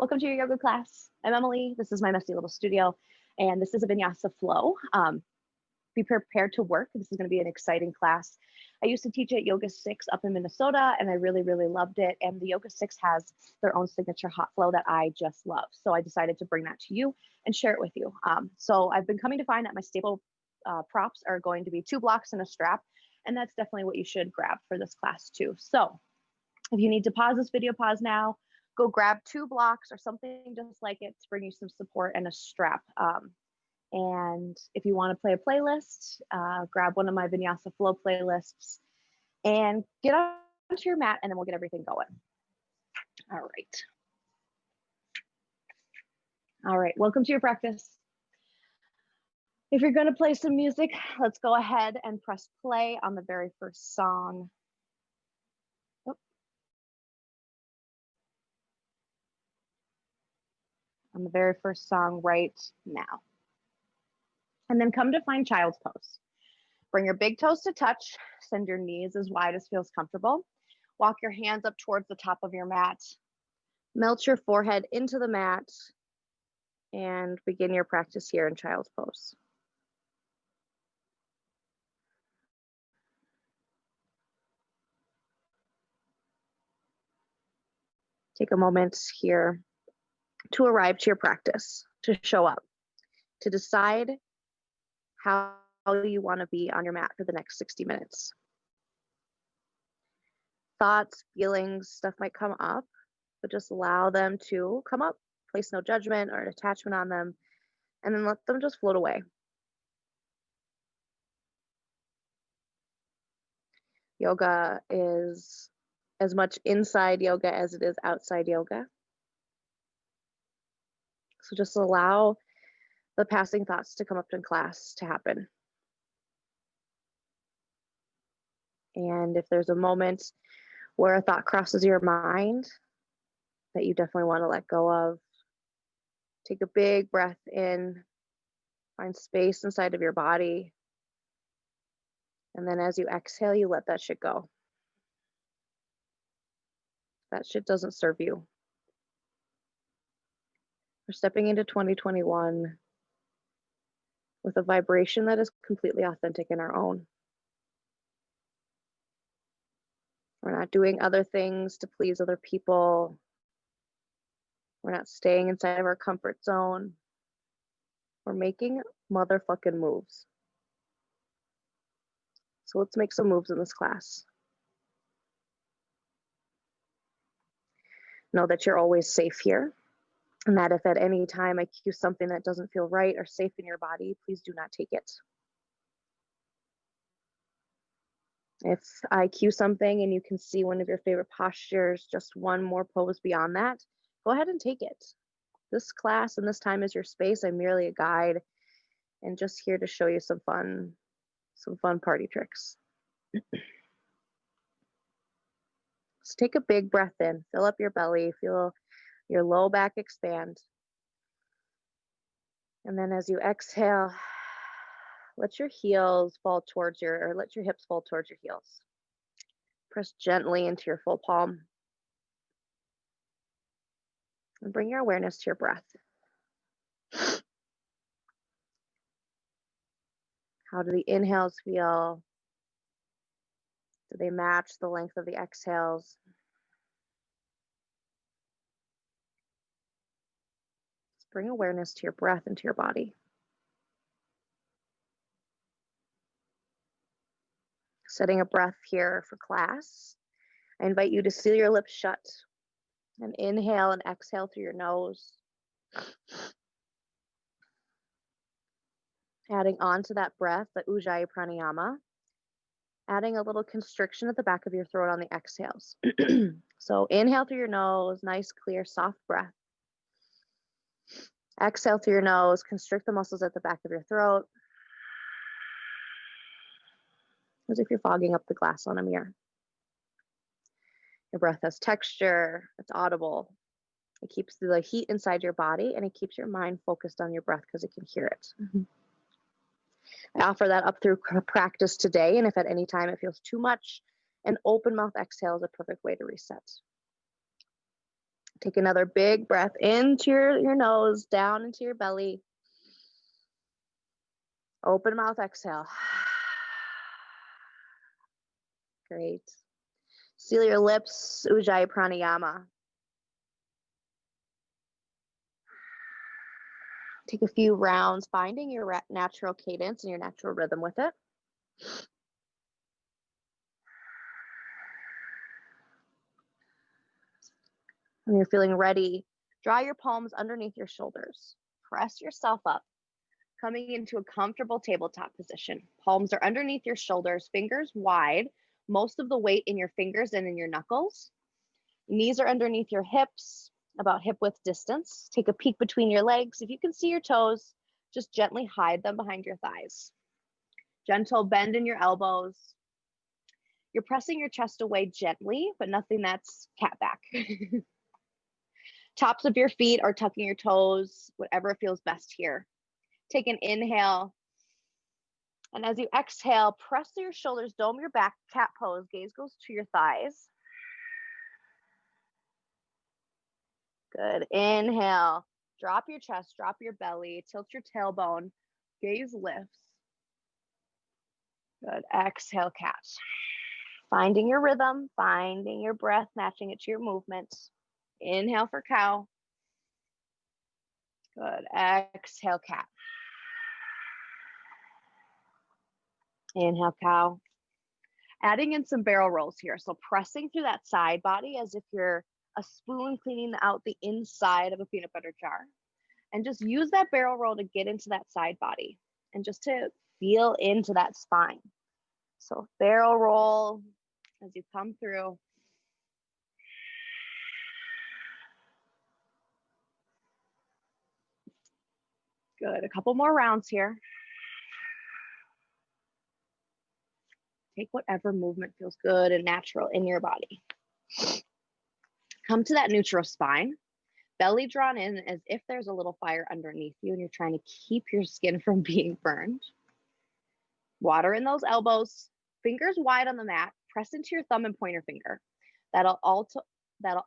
Welcome to your yoga class. I'm Emily. This is my messy little studio, and this is a vinyasa flow. Be prepared to work. This is going to be an exciting class. I used to teach at Yoga 6 up in Minnesota, and I really, really loved it. And the Yoga 6 has their own signature hot flow that I just love. So I decided to bring that to you and share it with you. So I've been coming to find that my staple props are going to be 2 blocks and a strap, and that's definitely what you should grab for this class too. So if you need to pause this video, pause now. Go grab 2 blocks or something just like it to bring you some support and a strap. And if you want to play a playlist, grab one of my Vinyasa Flow playlists and get onto your mat, and then we'll get everything going. All right, welcome to your practice. If you're going to play some music, let's go ahead and press play on the very first song. On the very first song right now. And then come to find child's pose. Bring your big toes to touch, send your knees as wide as feels comfortable. Walk your hands up towards the top of your mat. Melt your forehead into the mat and begin your practice here in child's pose. Take a moment here to arrive to your practice, to show up, to decide how you want to be on your mat for the next 60 minutes. Thoughts, feelings, stuff might come up, but just allow them to come up. Place no judgment or attachment on them, and then let them just float away. Yoga is as much inside yoga as it is outside yoga. So just allow the passing thoughts to come up in class to happen. And if there's a moment where a thought crosses your mind that you definitely want to let go of, take a big breath in, find space inside of your body. And then as you exhale, you let that shit go. That shit doesn't serve you. We're stepping into 2021 with a vibration that is completely authentic in our own. We're not doing other things to please other people. We're not staying inside of our comfort zone. We're making motherfucking moves. So let's make some moves in this class. Know that you're always safe here. And that if at any time I cue something that doesn't feel right or safe in your body, please do not take it. If I cue something and you can see one of your favorite postures, just one more pose beyond that, go ahead and take it. This class and this time is your space. I'm merely a guide and just here to show you some fun party tricks. So take a big breath in, fill up your belly, feel your low back expand. And then as you exhale, let your hips fall towards your heels. Press gently into your full palm. And bring your awareness to your breath. How do the inhales feel? Do they match the length of the exhales? Just bring awareness to your breath and to your body. Setting a breath here for class. I invite you to seal your lips shut and inhale and exhale through your nose. Adding on to that breath, the Ujjayi Pranayama. Adding a little constriction at the back of your throat on the exhales. So inhale through your nose, nice, clear, soft breath. Exhale through your nose, constrict the muscles at the back of your throat. As if you're fogging up the glass on a mirror. Your breath has texture, it's audible. It keeps the heat inside your body and it keeps your mind focused on your breath because it can hear it. I offer that up through practice today, and if at any time it feels too much, an open mouth exhale is a perfect way to reset. Take another big breath into your nose, down into your belly. Open mouth, exhale. Great. Seal your lips, Ujjayi Pranayama. Take a few rounds, finding your natural cadence and your natural rhythm with it. When you're feeling ready, draw your palms underneath your shoulders. Press yourself up, coming into a comfortable tabletop position. Palms are underneath your shoulders, fingers wide, most of the weight in your fingers and in your knuckles. Knees are underneath your hips, about hip width distance. Take a peek between your legs. If you can see your toes, just gently hide them behind your thighs. Gentle bend in your elbows. You're pressing your chest away gently, but nothing that's cat back. Tops of your feet are tucking your toes, whatever feels best here. Take an inhale. And as you exhale, press through your shoulders, dome your back, cat pose. Gaze goes to your thighs. Good. Inhale. Drop your chest, drop your belly, tilt your tailbone. Gaze lifts. Good. Exhale, cat. Finding your rhythm, finding your breath, matching it to your movements. Inhale for cow. Good. Exhale, cat. Inhale, cow. Adding in some barrel rolls here. So pressing through that side body as if you're a spoon cleaning out the inside of a peanut butter jar. And just use that barrel roll to get into that side body and just to feel into that spine. So barrel roll as you come through. Good. A couple more rounds here. Take whatever movement feels good and natural in your body. Come to that neutral spine. Belly drawn in as if there's a little fire underneath you and you're trying to keep your skin from being burned. Water in those elbows. Fingers wide on the mat. Press into your thumb and pointer finger. That'll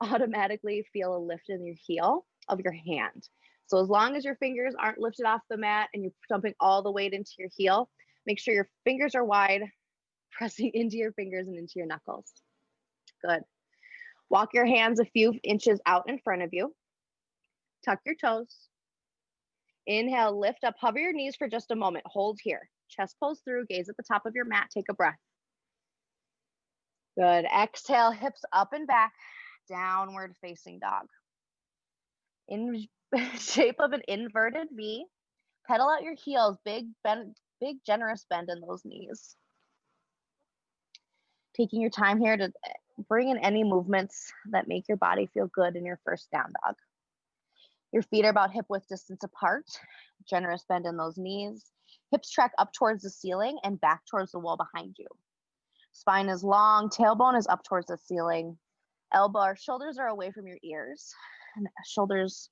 automatically feel a lift in your heel of your hand. So as long as your fingers aren't lifted off the mat and you're dumping all the weight into your heel, make sure your fingers are wide, pressing into your fingers and into your knuckles. Good. Walk your hands a few inches out in front of you. Tuck your toes. Inhale, lift up, hover your knees for just a moment. Hold here. Chest pulls through, gaze at the top of your mat, take a breath. Good. Exhale, hips up and back, downward facing dog. In shape of an inverted V, pedal out your heels, big generous bend in those knees. Taking your time here to bring in any movements that make your body feel good in your first down dog. Your feet are about hip width distance apart, generous bend in those knees. Hips track up towards the ceiling and back towards the wall behind you. Spine is long, tailbone is up towards the ceiling. Shoulders are away from your ears. And shoulders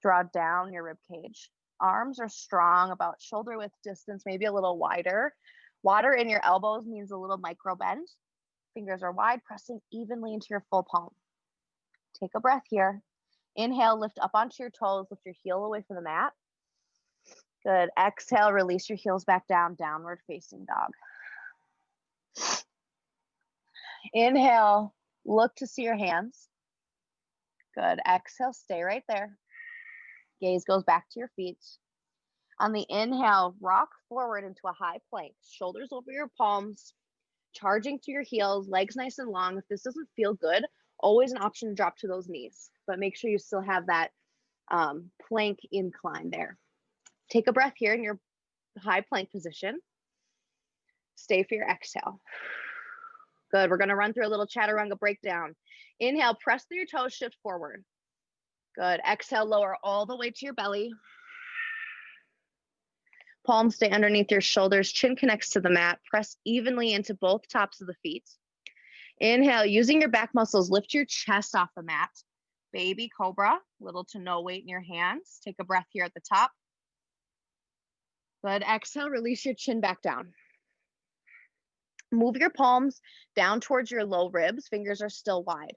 draw down your rib cage. Arms are strong, about shoulder width distance, maybe a little wider. Water in your elbows means a little micro bend. Fingers are wide, pressing evenly into your full palm. Take a breath here. Inhale, lift up onto your toes, lift your heel away from the mat. Good. Exhale, release your heels back down, downward facing dog. Inhale, look to see your hands. Good. Exhale, stay right there. Gaze goes back to your feet. On the inhale, rock forward into a high plank, shoulders over your palms, charging to your heels, legs nice and long. If this doesn't feel good, always an option to drop to those knees, but make sure you still have that plank incline there. Take a breath here in your high plank position. Stay for your exhale. Good. We're going to run through a little chaturanga breakdown. Inhale, press through your toes, shift forward. Good. Exhale, lower all the way to your belly. Palms stay underneath your shoulders, chin connects to the mat. Press evenly into both tops of the feet. Inhale, using your back muscles, lift your chest off the mat. Baby cobra, little to no weight in your hands. Take a breath here at the top. Good. Exhale, release your chin back down. Move your palms down towards your low ribs. Fingers are still wide.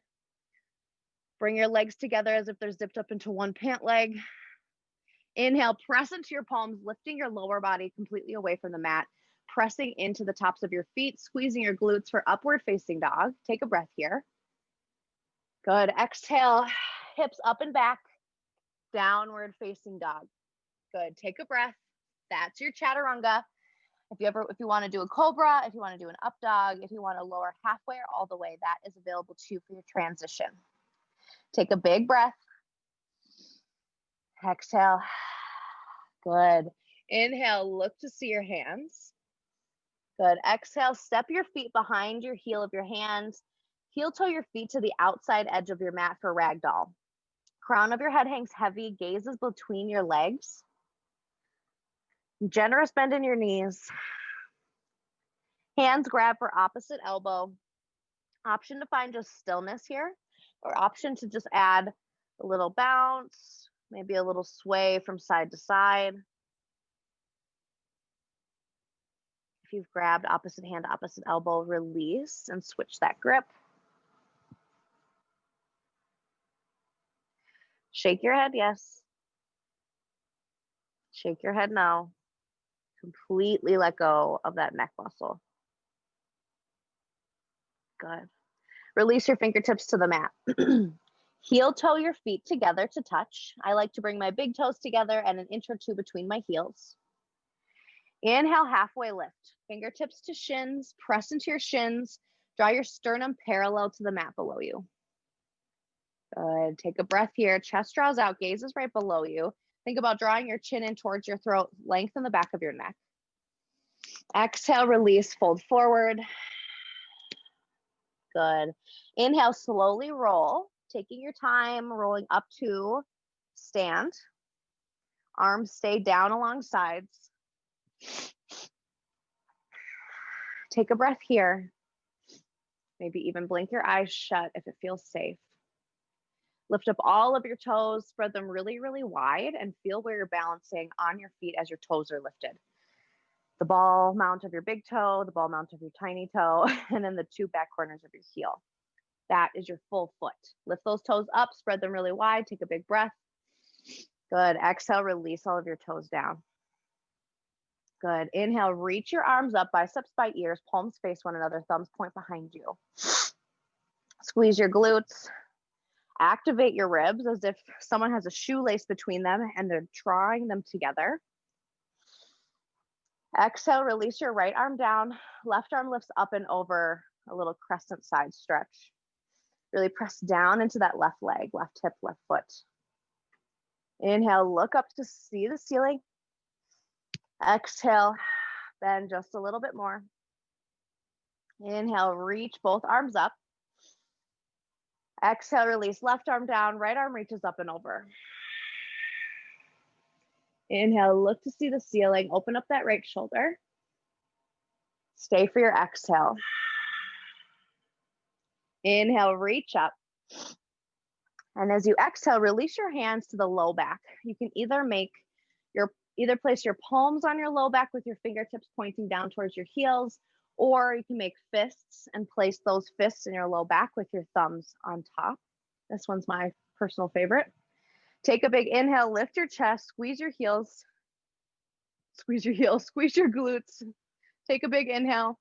Bring your legs together as if they're zipped up into one pant leg. Inhale, press into your palms, lifting your lower body completely away from the mat, pressing into the tops of your feet, squeezing your glutes for upward facing dog. Take a breath here. Good. Exhale, hips up and back, downward facing dog. Good. Take a breath. That's your chaturanga. If you want to do a cobra, if you want to do an up dog, if you want to lower halfway or all the way, that is available to you for your transition. Take a big breath. Exhale. Good. Inhale, look to see your hands. Good. Exhale, step your feet behind your heel of your hands. Heel toe your feet to the outside edge of your mat for ragdoll. Crown of your head hangs heavy, gaze is between your legs. Generous bend in your knees. Hands grab for opposite elbow. Option to find just stillness here, or option to just add a little bounce, maybe a little sway from side to side. If you've grabbed opposite hand, opposite elbow, release and switch that grip. Shake your head, yes. Shake your head, no. Completely let go of that neck muscle. Good. Release your fingertips to the mat. Heel toe your feet together to touch. I like to bring my big toes together and an inch or two between my heels. Inhale, halfway lift. Fingertips to shins, press into your shins. Draw your sternum parallel to the mat below you. Good. Take a breath here. Chest draws out, gaze is right below you. Think about drawing your chin in towards your throat. Lengthen the back of your neck. Exhale, release, fold forward. Good. Inhale, slowly roll. Taking your time, rolling up to stand. Arms stay down along sides. Take a breath here. Maybe even blink your eyes shut if it feels safe. Lift up all of your toes, spread them really, really wide, and feel where you're balancing on your feet as your toes are lifted. The ball mount of your big toe, the ball mount of your tiny toe, and then the two back corners of your heel. That is your full foot. Lift those toes up, spread them really wide, take a big breath. Good. Exhale, release all of your toes down. Good. Inhale, reach your arms up, biceps by ears, palms face one another, thumbs point behind you. Squeeze your glutes. Activate your ribs as if someone has a shoelace between them and they're drawing them together. Exhale, release your right arm down. Left arm lifts up and over, a little crescent side stretch. Really press down into that left leg, left hip, left foot. Inhale, look up to see the ceiling. Exhale, bend just a little bit more. Inhale, reach both arms up. Exhale, release left arm down, right arm reaches up and over. Inhale, look to see the ceiling, open up that right shoulder. Stay for your exhale. Inhale, reach up. And as you exhale, release your hands to the low back. You can either place your palms on your low back with your fingertips pointing down towards your heels, or you can make fists and place those fists in your low back with your thumbs on top. This one's my personal favorite. Take a big inhale, lift your chest, squeeze your heels, squeeze your glutes. Take a big inhale.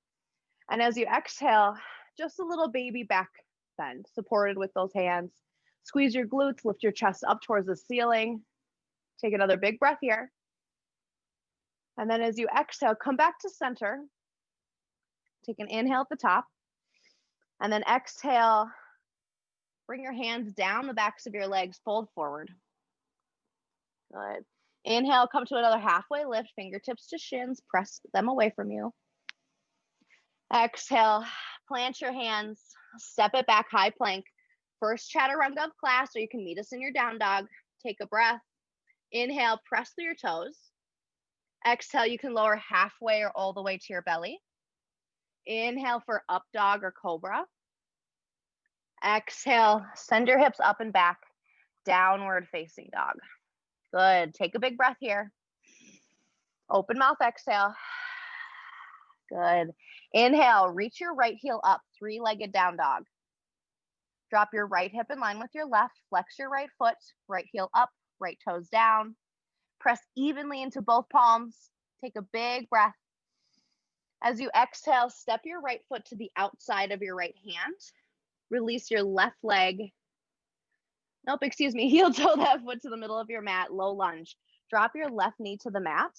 And as you exhale, just a little baby back bend, supported with those hands. Squeeze your glutes, lift your chest up towards the ceiling. Take another big breath here. And then as you exhale, come back to center. Take an inhale at the top. And then exhale, bring your hands down the backs of your legs, fold forward. Good. Inhale, come to another halfway lift, fingertips to shins, press them away from you. Exhale, plant your hands, step it back, high plank. First chaturanga of class, or you can meet us in your down dog. Take a breath. Inhale, press through your toes. Exhale, you can lower halfway or all the way to your belly. Inhale for up dog or cobra. Exhale, send your hips up and back, downward facing dog. Good. Take a big breath here. Open mouth, exhale. Good. Inhale, reach your right heel up, three-legged down dog. Drop your right hip in line with your left, flex your right foot, right heel up, right toes down. Press evenly into both palms. Take a big breath. As you exhale, step your right foot to the outside of your right hand. Release your left leg. Nope, excuse me. Heel toe that foot to the middle of your mat, low lunge. Drop your left knee to the mat.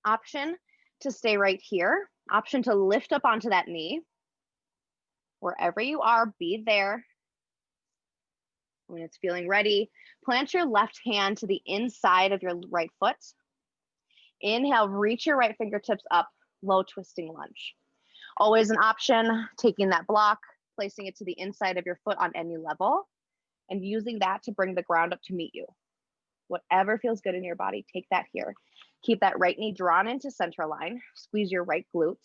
Option to stay right here. Option to lift up onto that knee. Wherever you are, be there. When it's feeling ready, plant your left hand to the inside of your right foot. Inhale, reach your right fingertips up, low twisting lunge. Always an option, taking that block, placing it to the inside of your foot on any level, and using that to bring the ground up to meet you. Whatever feels good in your body, take that here. Keep that right knee drawn into center line. Squeeze your right glute.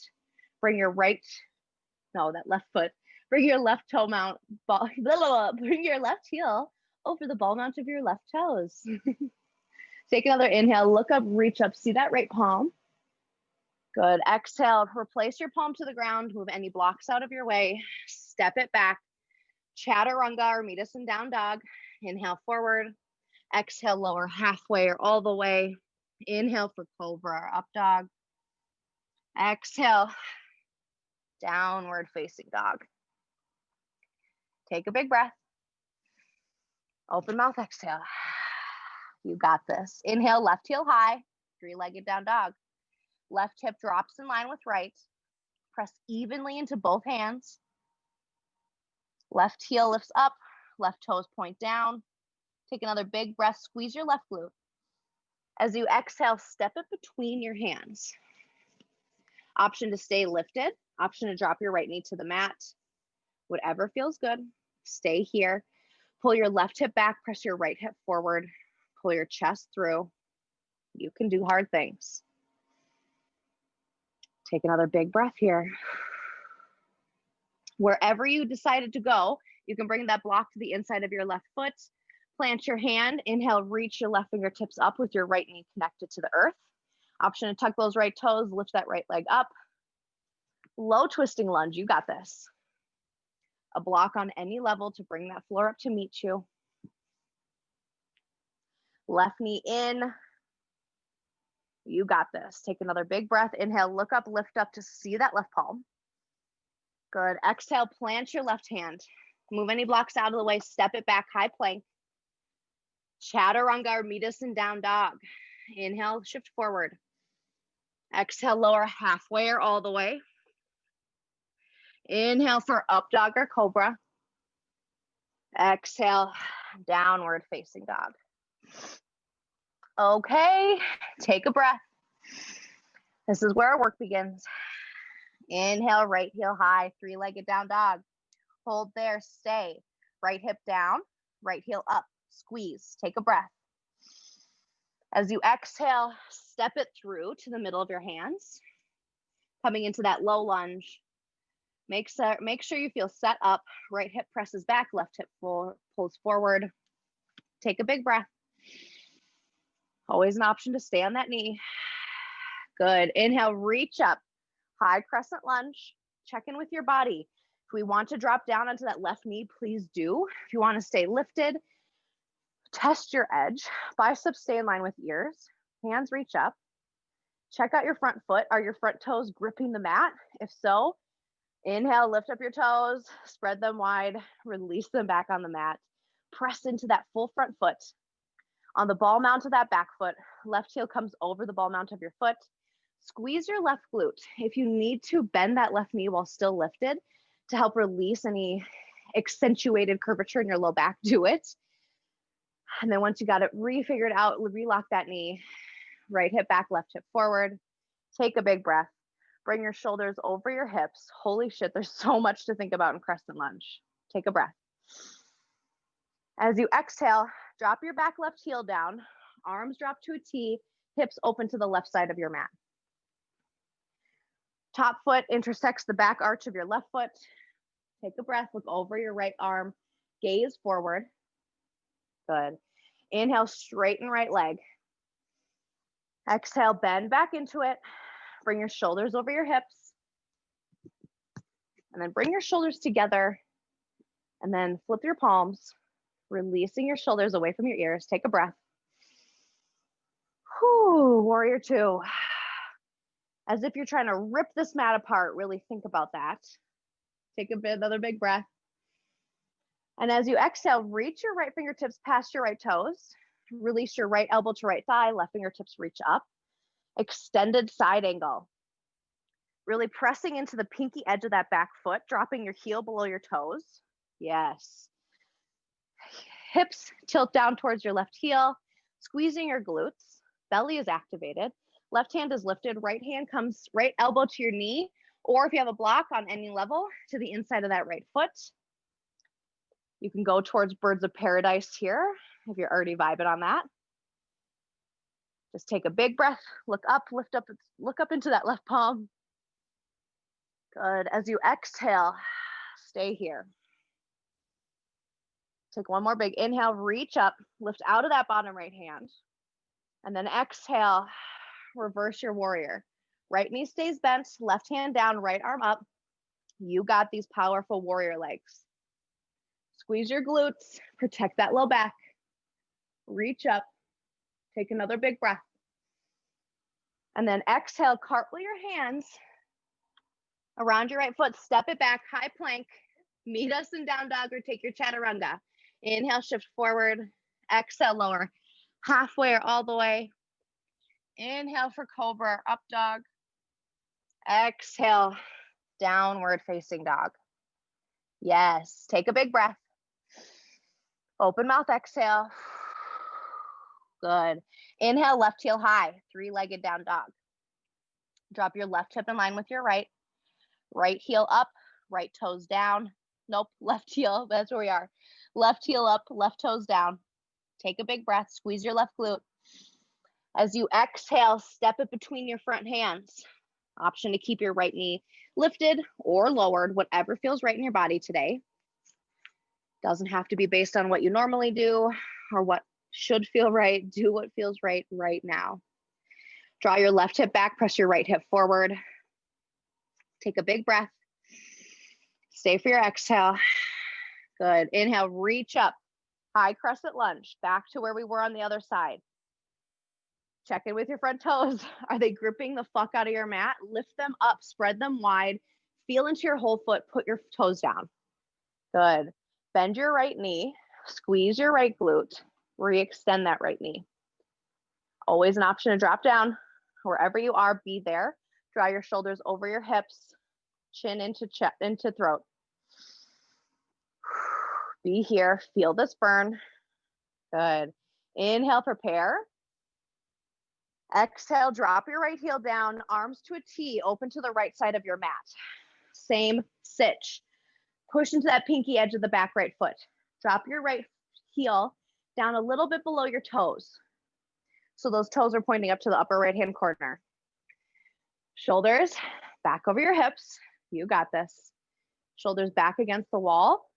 Bring your that left foot. Bring your left toe mount, bring your left heel over the ball mount of your left toes. Take another inhale, look up, reach up, see that right palm. Good, exhale, replace your palm to the ground, move any blocks out of your way, step it back. Chaturanga or meet us in down dog. Inhale forward, exhale lower halfway or all the way. Inhale for cobra or up dog. Exhale, downward facing dog. Take a big breath. Open mouth, exhale. You got this. Inhale, left heel high, three-legged down dog. Left hip drops in line with right. Press evenly into both hands. Left heel lifts up, left toes point down. Take another big breath, squeeze your left glute. As you exhale, step it between your hands. Option to stay lifted, option to drop your right knee to the mat. Whatever feels good, stay here. Pull your left hip back, press your right hip forward, pull your chest through. You can do hard things. Take another big breath here. Wherever you decided to go, you can bring that block to the inside of your left foot. Plant your hand, inhale, reach your left fingertips up with your right knee connected to the earth. Option to tuck those right toes, lift that right leg up. Low twisting lunge, you got this. A block on any level to bring that floor up to meet you. Left knee in. You got this. Take another big breath. Inhale, look up, lift up to see that left palm. Good. Exhale, plant your left hand. Move any blocks out of the way, step it back, high plank. Chaturanga or meet us in down dog. Inhale, shift forward. Exhale, lower halfway or all the way. Inhale for up dog or cobra. Exhale, downward facing dog. Okay, take a breath. This is where our work begins. Inhale, right heel high, three-legged down dog. Hold there, stay. Right hip down, right heel up, squeeze. Take a breath. As you exhale, step it through to the middle of your hands. Coming into that low lunge. Make sure you feel set up. Right hip presses back, left hip pulls forward. Take a big breath. Always an option to stay on that knee. Good. Inhale, reach up. High crescent lunge. Check in with your body. If we want to drop down onto that left knee, please do. If you want to stay lifted, test your edge. Biceps stay in line with ears. Hands reach up. Check out your front foot. Are your front toes gripping the mat? If so, inhale, lift up your toes, spread them wide, release them back on the mat. Press into that full front foot. On the ball mount of that back foot, left heel comes over the ball mount of your foot. Squeeze your left glute. If you need to, bend that left knee while still lifted to help release any accentuated curvature in your low back, do it. And then once you got it refigured out, relock that knee. Right hip back, left hip forward. Take a big breath. Bring your shoulders over your hips. Holy shit, there's so much to think about in crescent lunge. Take a breath. As you exhale, drop your back left heel down. Arms drop to a T. Hips open to the left side of your mat. Top foot intersects the back arch of your left foot. Take a breath, look over your right arm, gaze forward. Good. Inhale, straighten right leg. Exhale, bend back into it. Bring your shoulders over your hips. And then bring your shoulders together And then flip your palms, releasing your shoulders away from your ears. Take a breath. Whew, warrior two. As if you're trying to rip this mat apart, really think about that. Take another big breath. And as you exhale, reach your right fingertips past your right toes. Release your right elbow to right thigh, left fingertips reach up. Extended side angle. Really pressing into the pinky edge of that back foot, dropping your heel below your toes. Yes. Hips tilt down towards your left heel, squeezing your glutes. Belly is activated. Left hand is lifted. Right hand comes right elbow to your knee, or if you have a block on any level, to the inside of that right foot. You can go towards birds of paradise here if you're already vibing on that. Just take a big breath, look up, lift up, look up into that left palm. Good. As you exhale, stay here. Take one more big inhale, reach up, lift out of that bottom right hand. And then exhale, reverse your warrior. Right knee stays bent, left hand down, right arm up. You got these powerful warrior legs. Squeeze your glutes, protect that low back. Reach up, take another big breath. And then exhale, cartwheel your hands around your right foot, step it back, high plank. Meet us in down dog or take your chaturanga. Inhale, shift forward. Exhale, lower. Halfway or all the way. Inhale for cobra, up dog. Exhale, downward facing dog. Yes, take a big breath. Open mouth, exhale. Good. Inhale, left heel high, three-legged down dog. Drop your left hip in line with your right. Right heel up, right toes down. Nope, left heel, that's where we are. Left heel up, left toes down. Take a big breath, squeeze your left glute. As you exhale, step it between your front hands. Option to keep your right knee lifted or lowered, whatever feels right in your body today. Doesn't have to be based on what you normally do or what should feel right. Do what feels right right now. Draw your left hip back, press your right hip forward. Take a big breath. Stay for your exhale. Good. Inhale, reach up. High crescent lunge. Back to where we were on the other side. Check in with your front toes. Are they gripping the fuck out of your mat? Lift them up, spread them wide. Feel into your whole foot. Put your toes down. Good. Bend your right knee. Squeeze your right glute. Re-extend that right knee. Always an option to drop down. Wherever you are, be there. Draw your shoulders over your hips. Chin into chest, into throat. Be here. Feel this burn. Good. Inhale, prepare. Exhale, drop your right heel down, arms to a T, open to the right side of your mat. Same sitch. Push into that pinky edge of the back right foot. Drop your right heel down a little bit below your toes. So those toes are pointing up to the upper right hand corner. Shoulders back over your hips. You got this. Shoulders back against the wall.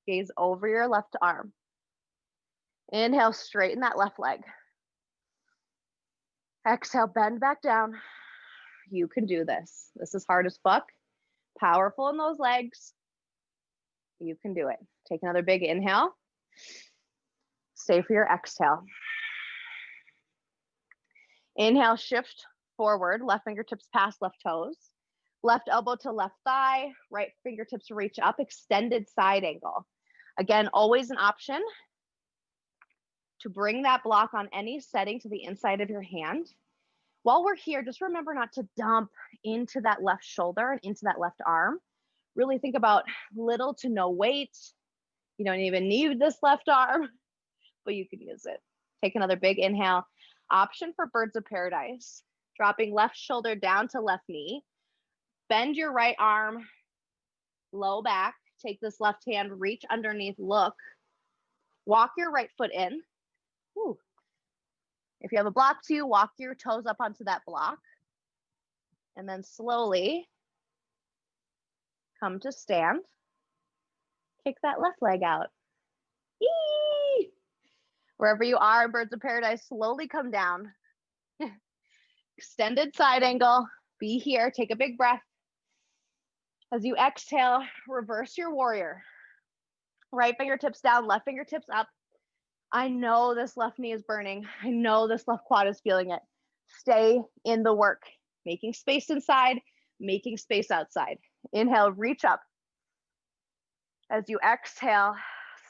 Gaze over your left arm. Inhale, straighten that left leg. Exhale, bend back down. You can do this. This is hard as fuck. Powerful in those legs. You can do it. Take another big inhale. Stay for your exhale. Inhale, shift forward. Left fingertips past left toes. Left elbow to left thigh. Right fingertips reach up. Extended side angle. Again, always an option to bring that block on any setting to the inside of your hand. While we're here, just remember not to dump into that left shoulder and into that left arm. Really think about little to no weight. You don't even need this left arm, but you can use it. Take another big inhale. Option for birds of paradise. Dropping left shoulder down to left knee. Bend your right arm, low back. Take this left hand, reach underneath, look. Walk your right foot in. Whew. If you have a block to you, walk your toes up onto that block. And then slowly come to stand. Kick that left leg out. Eee! Wherever you are in birds of paradise, slowly come down. Extended side angle. Be here. Take a big breath. As you exhale, reverse your warrior. Right fingertips down, left fingertips up. I know this left knee is burning. I know this left quad is feeling it. Stay in the work, making space inside, making space outside. Inhale, reach up. As you exhale,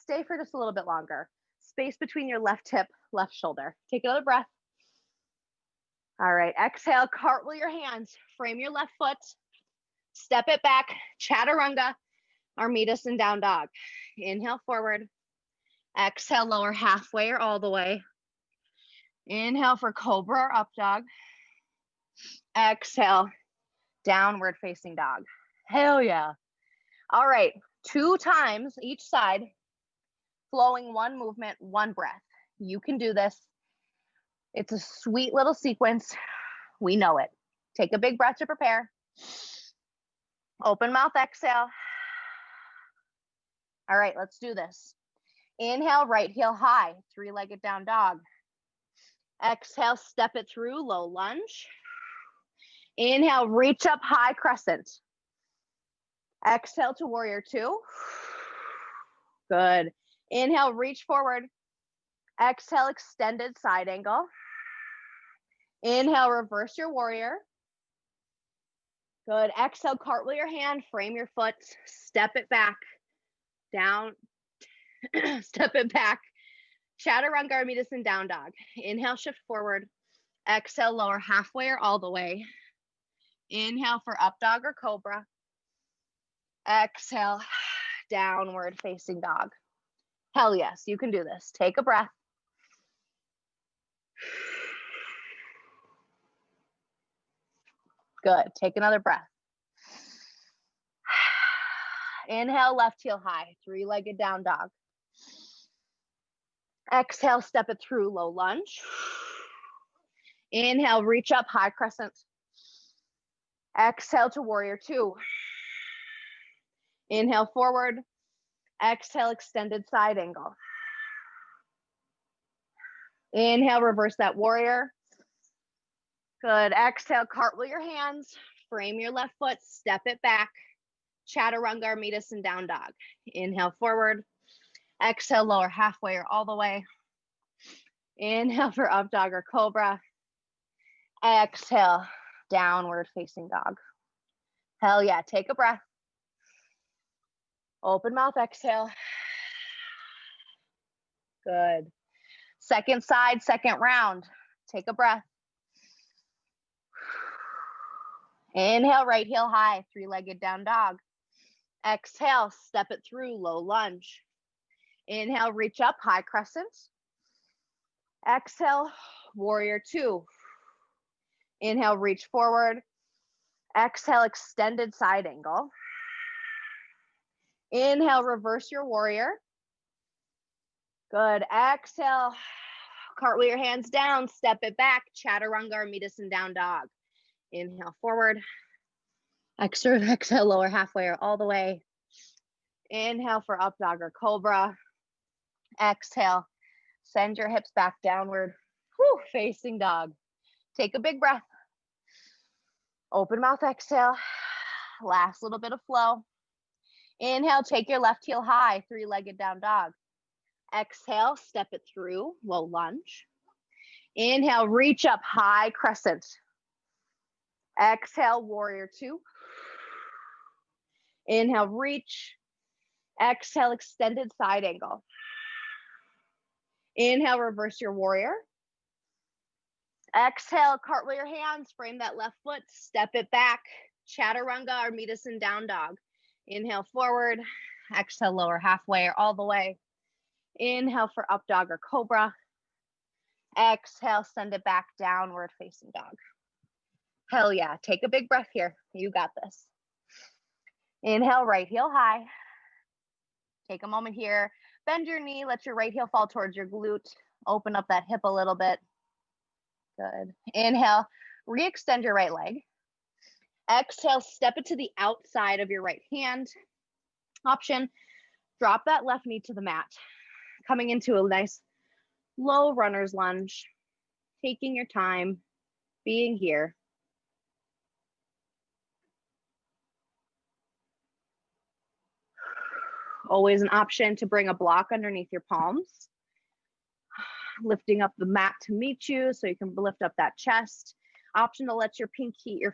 stay for just a little bit longer. Space between your left hip, left shoulder. Take another breath. All right, exhale, cartwheel your hands, frame your left foot, step it back, chaturanga, or meet us in down dog. Inhale forward, exhale, lower halfway or all the way. Inhale for cobra or up dog. Exhale, downward facing dog. Hell yeah. All right, 2 times each side, flowing one movement, one breath. You can do this. It's a sweet little sequence. We know it. Take a big breath to prepare. Open mouth, exhale. All right, let's do this. Inhale, right heel high, 3-legged down dog. Exhale, step it through, low lunge. Inhale, reach up, high crescent. Exhale to warrior 2. Good. Inhale, reach forward. Exhale, extended side angle. Inhale, reverse your warrior. Good. Exhale, cartwheel your hand, frame your foot, step it back, down, step it back. Chaturanga or meet us in down dog. Inhale, shift forward. Exhale, lower halfway or all the way. Inhale for up dog or cobra. Exhale, downward facing dog. Hell yes, you can do this. Take a breath. Good. Take another breath. Inhale, left heel high, 3-legged down dog. Exhale, step it through, low lunge. Inhale, reach up, high crescent. Exhale to warrior 2. Inhale forward. Exhale, extended side angle. Inhale, reverse that warrior. Good. Exhale, cartwheel your hands, frame your left foot, step it back. Chaturanga or meet us in down dog. Inhale forward. Exhale, lower halfway or all the way. Inhale for up dog or cobra. Exhale, downward facing dog. Hell yeah, take a breath. Open mouth, exhale. Good. Second side, second round. Take a breath. Inhale, right heel high, 3-legged down dog. Exhale, step it through, low lunge. Inhale, reach up, high crescent. Exhale, warrior 2. Inhale, reach forward. Exhale, extended side angle. Inhale, reverse your warrior. Good. Exhale, cartwheel your hands down, step it back, chaturanga or meet us in down dog. Inhale forward. Exhale, lower halfway or all the way. Inhale for up dog or cobra. Exhale, send your hips back downward. Whew, facing dog. Take a big breath. Open mouth, exhale. Last little bit of flow. Inhale, take your left heel high, 3-legged down dog. Exhale, step it through, low lunge. Inhale, reach up, high crescent. Exhale, warrior 2. Inhale, reach. Exhale, extended side angle. Inhale, reverse your warrior. Exhale, cartwheel your hands, frame that left foot, step it back. Chaturanga or meet us in down dog. Inhale forward. Exhale, lower halfway or all the way. Inhale for up dog or cobra. Exhale, send it back, downward facing dog. Hell yeah, take a big breath here. You got this. Inhale, right heel high. Take a moment here. Bend your knee, let your right heel fall towards your glute. Open up that hip a little bit. Good. Inhale, re-extend your right leg. Exhale, step it to the outside of your right hand. Option, drop that left knee to the mat. Coming into a nice low runner's lunge. Taking your time, being here. Always an option to bring a block underneath your palms. Lifting up the mat to meet you so you can lift up that chest. Option to let your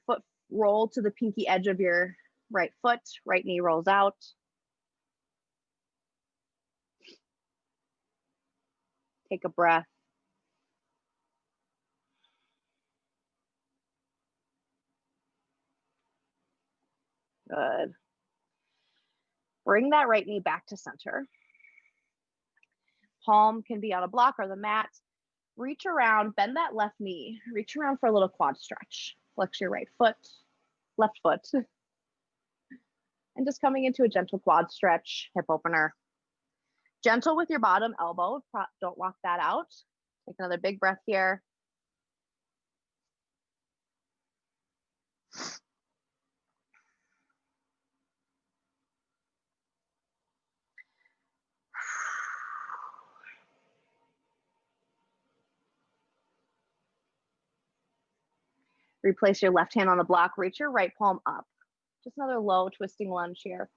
foot roll to the pinky edge of your right foot. Right knee rolls out. Take a breath. Good. Bring that right knee back to center. Palm can be on a block or the mat. Reach around, bend that left knee. Reach around for a little quad stretch. Flex your right foot, left foot. And just coming into a gentle quad stretch, hip opener. Gentle with your bottom elbow. Don't lock that out. Take another big breath here. Replace your left hand on the block. Reach your right palm up. Just another low twisting lunge here.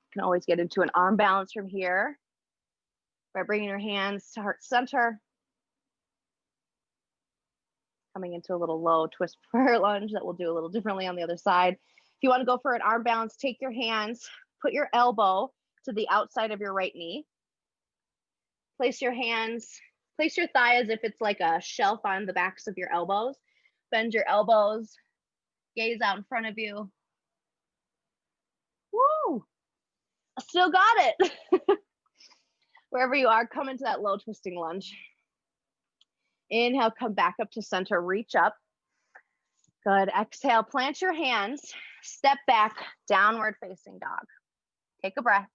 You can always get into an arm balance from here by bringing your hands to heart center. Coming into a little low twist prayer lunge that we'll do a little differently on the other side. If you want to go for an arm balance, take your hands, put your elbow to the outside of your right knee. Place your thigh as if it's like a shelf on the backs of your elbows. Bend your elbows, gaze out in front of you. Woo! I still got it. Wherever you are, come into that low twisting lunge. Inhale, come back up to center, reach up. Good, exhale, plant your hands, step back, downward facing dog. Take a breath.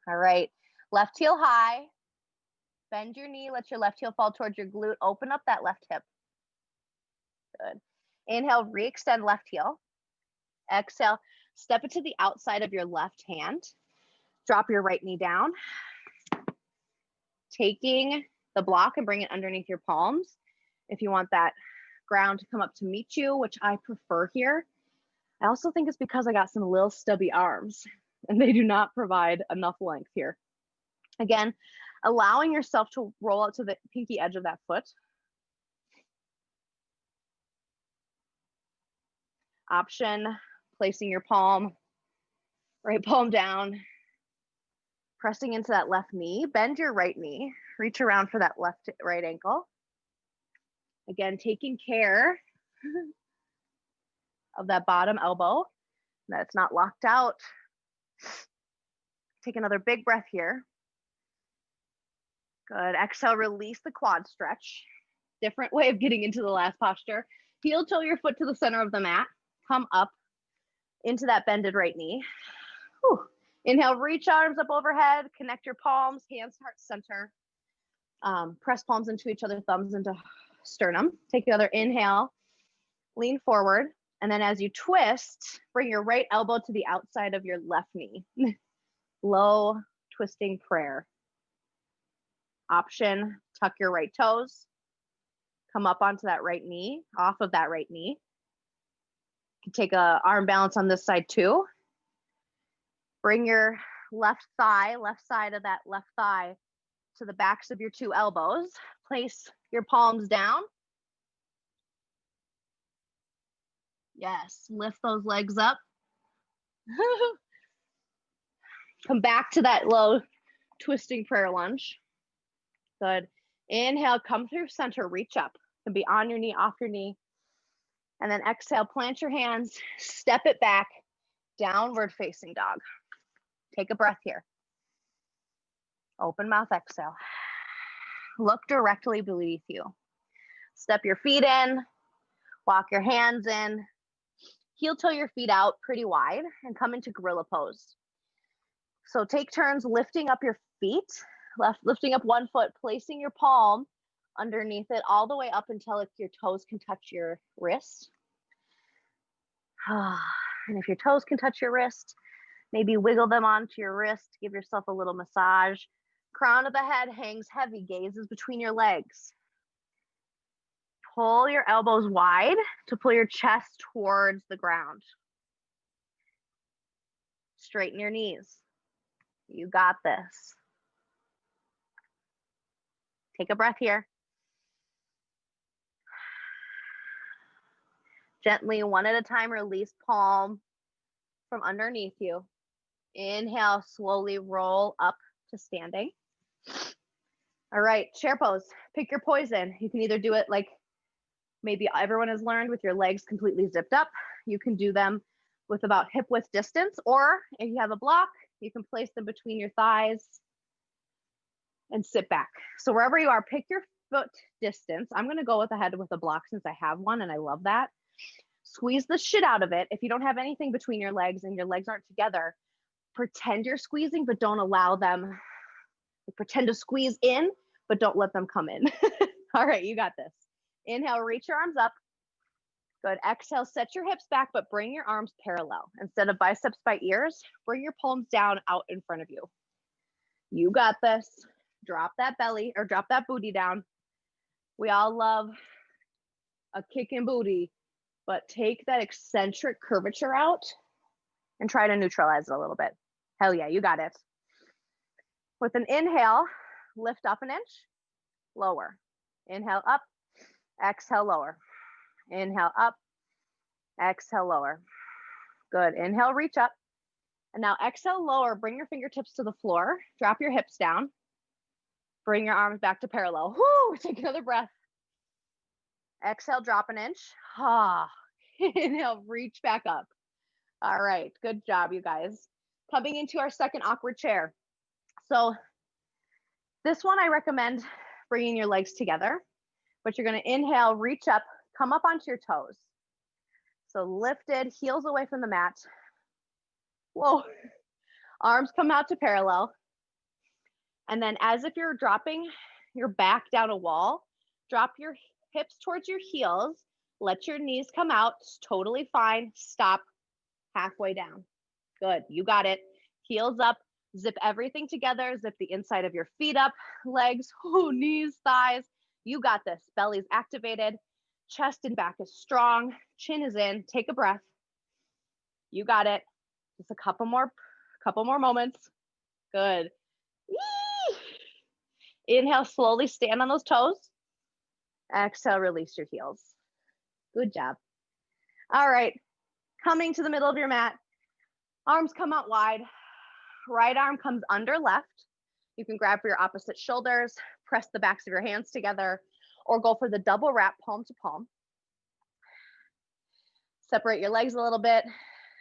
All right, left heel high. Bend your knee, let your left heel fall towards your glute. Open up that left hip. Good. Inhale, re-extend left heel. Exhale, step it to the outside of your left hand. Drop your right knee down. Taking the block and bring it underneath your palms. If you want that ground to come up to meet you, which I prefer here. I also think it's because I got some little stubby arms and they do not provide enough length here. Again, allowing yourself to roll out to the pinky edge of that foot. Option, placing your palm, right palm down, pressing into that left knee, bend your right knee, reach around for that right ankle. Again, taking care of that bottom elbow, that it's not locked out. Take another big breath here. Good, exhale, release the quad stretch. Different way of getting into the last posture. Heel toe your foot to the center of the mat, come up into that bended right knee. Whew. Inhale, reach arms up overhead, connect your palms, hands to heart center. Press palms into each other, thumbs into sternum. Take another inhale, lean forward. And then as you twist, bring your right elbow to the outside of your left knee. Low twisting prayer. Option, tuck your right toes. Come up onto that right knee, off of that right knee. You can take an arm balance on this side too. Bring your left side of that left thigh to the backs of your two elbows. Place your palms down. Yes, lift those legs up. Come back to that low twisting prayer lunge. Good. Inhale, come through center, reach up. It can be on your knee, off your knee. And then exhale, plant your hands, step it back, downward facing dog. Take a breath here. Open mouth, exhale. Look directly beneath you. Step your feet in, walk your hands in, heel toe your feet out pretty wide and come into gorilla pose. So take turns lifting up your feet, lifting up one foot, placing your palm underneath it all the way up until your toes can touch your wrist. And if your toes can touch your wrist, maybe wiggle them onto your wrist, give yourself a little massage. Crown of the head hangs heavy, gaze is between your legs. Pull your elbows wide to pull your chest towards the ground. Straighten your knees. You got this. Take a breath here. Gently, one at a time, release palm from underneath you. Inhale, slowly roll up to standing. All right, chair pose. Pick your poison. You can either do it like maybe everyone has learned with your legs completely zipped up. You can do them with about hip width distance, or if you have a block, you can place them between your thighs and sit back. So wherever you are, pick your foot distance. I'm gonna go ahead with a block since I have one and I love that. Squeeze the shit out of it. If you don't have anything between your legs and your legs aren't together, pretend you're squeezing, but don't allow them. Pretend to squeeze in, but don't let them come in. All right, you got this. Inhale, reach your arms up. Good. Exhale, set your hips back, but bring your arms parallel. Instead of biceps by ears, bring your palms down out in front of you. You got this. Drop that belly or drop that booty down. We all love a kicking booty, but take that eccentric curvature out and try to neutralize it a little bit. Hell yeah, you got it. With an inhale, lift up an inch, lower. Inhale up, exhale lower. Inhale up, exhale lower. Good. Inhale, reach up. And now exhale lower, bring your fingertips to the floor, drop your hips down, bring your arms back to parallel. Whoo, take another breath. Exhale, drop an inch. Inhale, reach back up. All right, good job, you guys. Coming into our second awkward chair. So this one I recommend bringing your legs together, but you're gonna inhale, reach up, come up onto your toes. So lifted, heels away from the mat. Whoa, arms come out to parallel. And then as if you're dropping your back down a wall, drop your hips towards your heels, let your knees come out, it's totally fine, stop halfway down. Good, you got it. Heels up, zip everything together, zip the inside of your feet up, legs, knees, thighs. You got this. Belly's activated, chest and back is strong, chin is in. Take a breath. You got it. Just a couple more moments. Good. Inhale, slowly stand on those toes. Exhale, release your heels. Good job. All right, coming to the middle of your mat. Arms come out wide. Right arm comes under left. You can grab for your opposite shoulders, press the backs of your hands together, or go for the double wrap palm to palm. Separate your legs a little bit,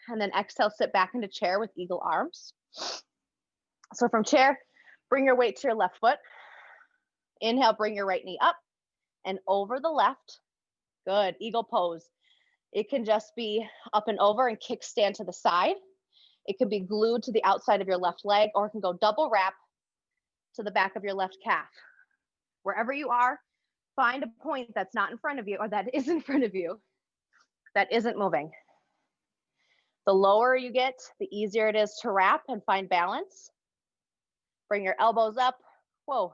and then exhale, sit back into chair with eagle arms. So from chair, bring your weight to your left foot. Inhale, bring your right knee up and over the left. Good, eagle pose. It can just be up and over and kickstand to the side. It can be glued to the outside of your left leg, or it can go double wrap to the back of your left calf. Wherever you are, find a point that's not in front of you or that is in front of you that isn't moving. The lower you get, the easier it is to wrap and find balance. Bring your elbows up. Whoa.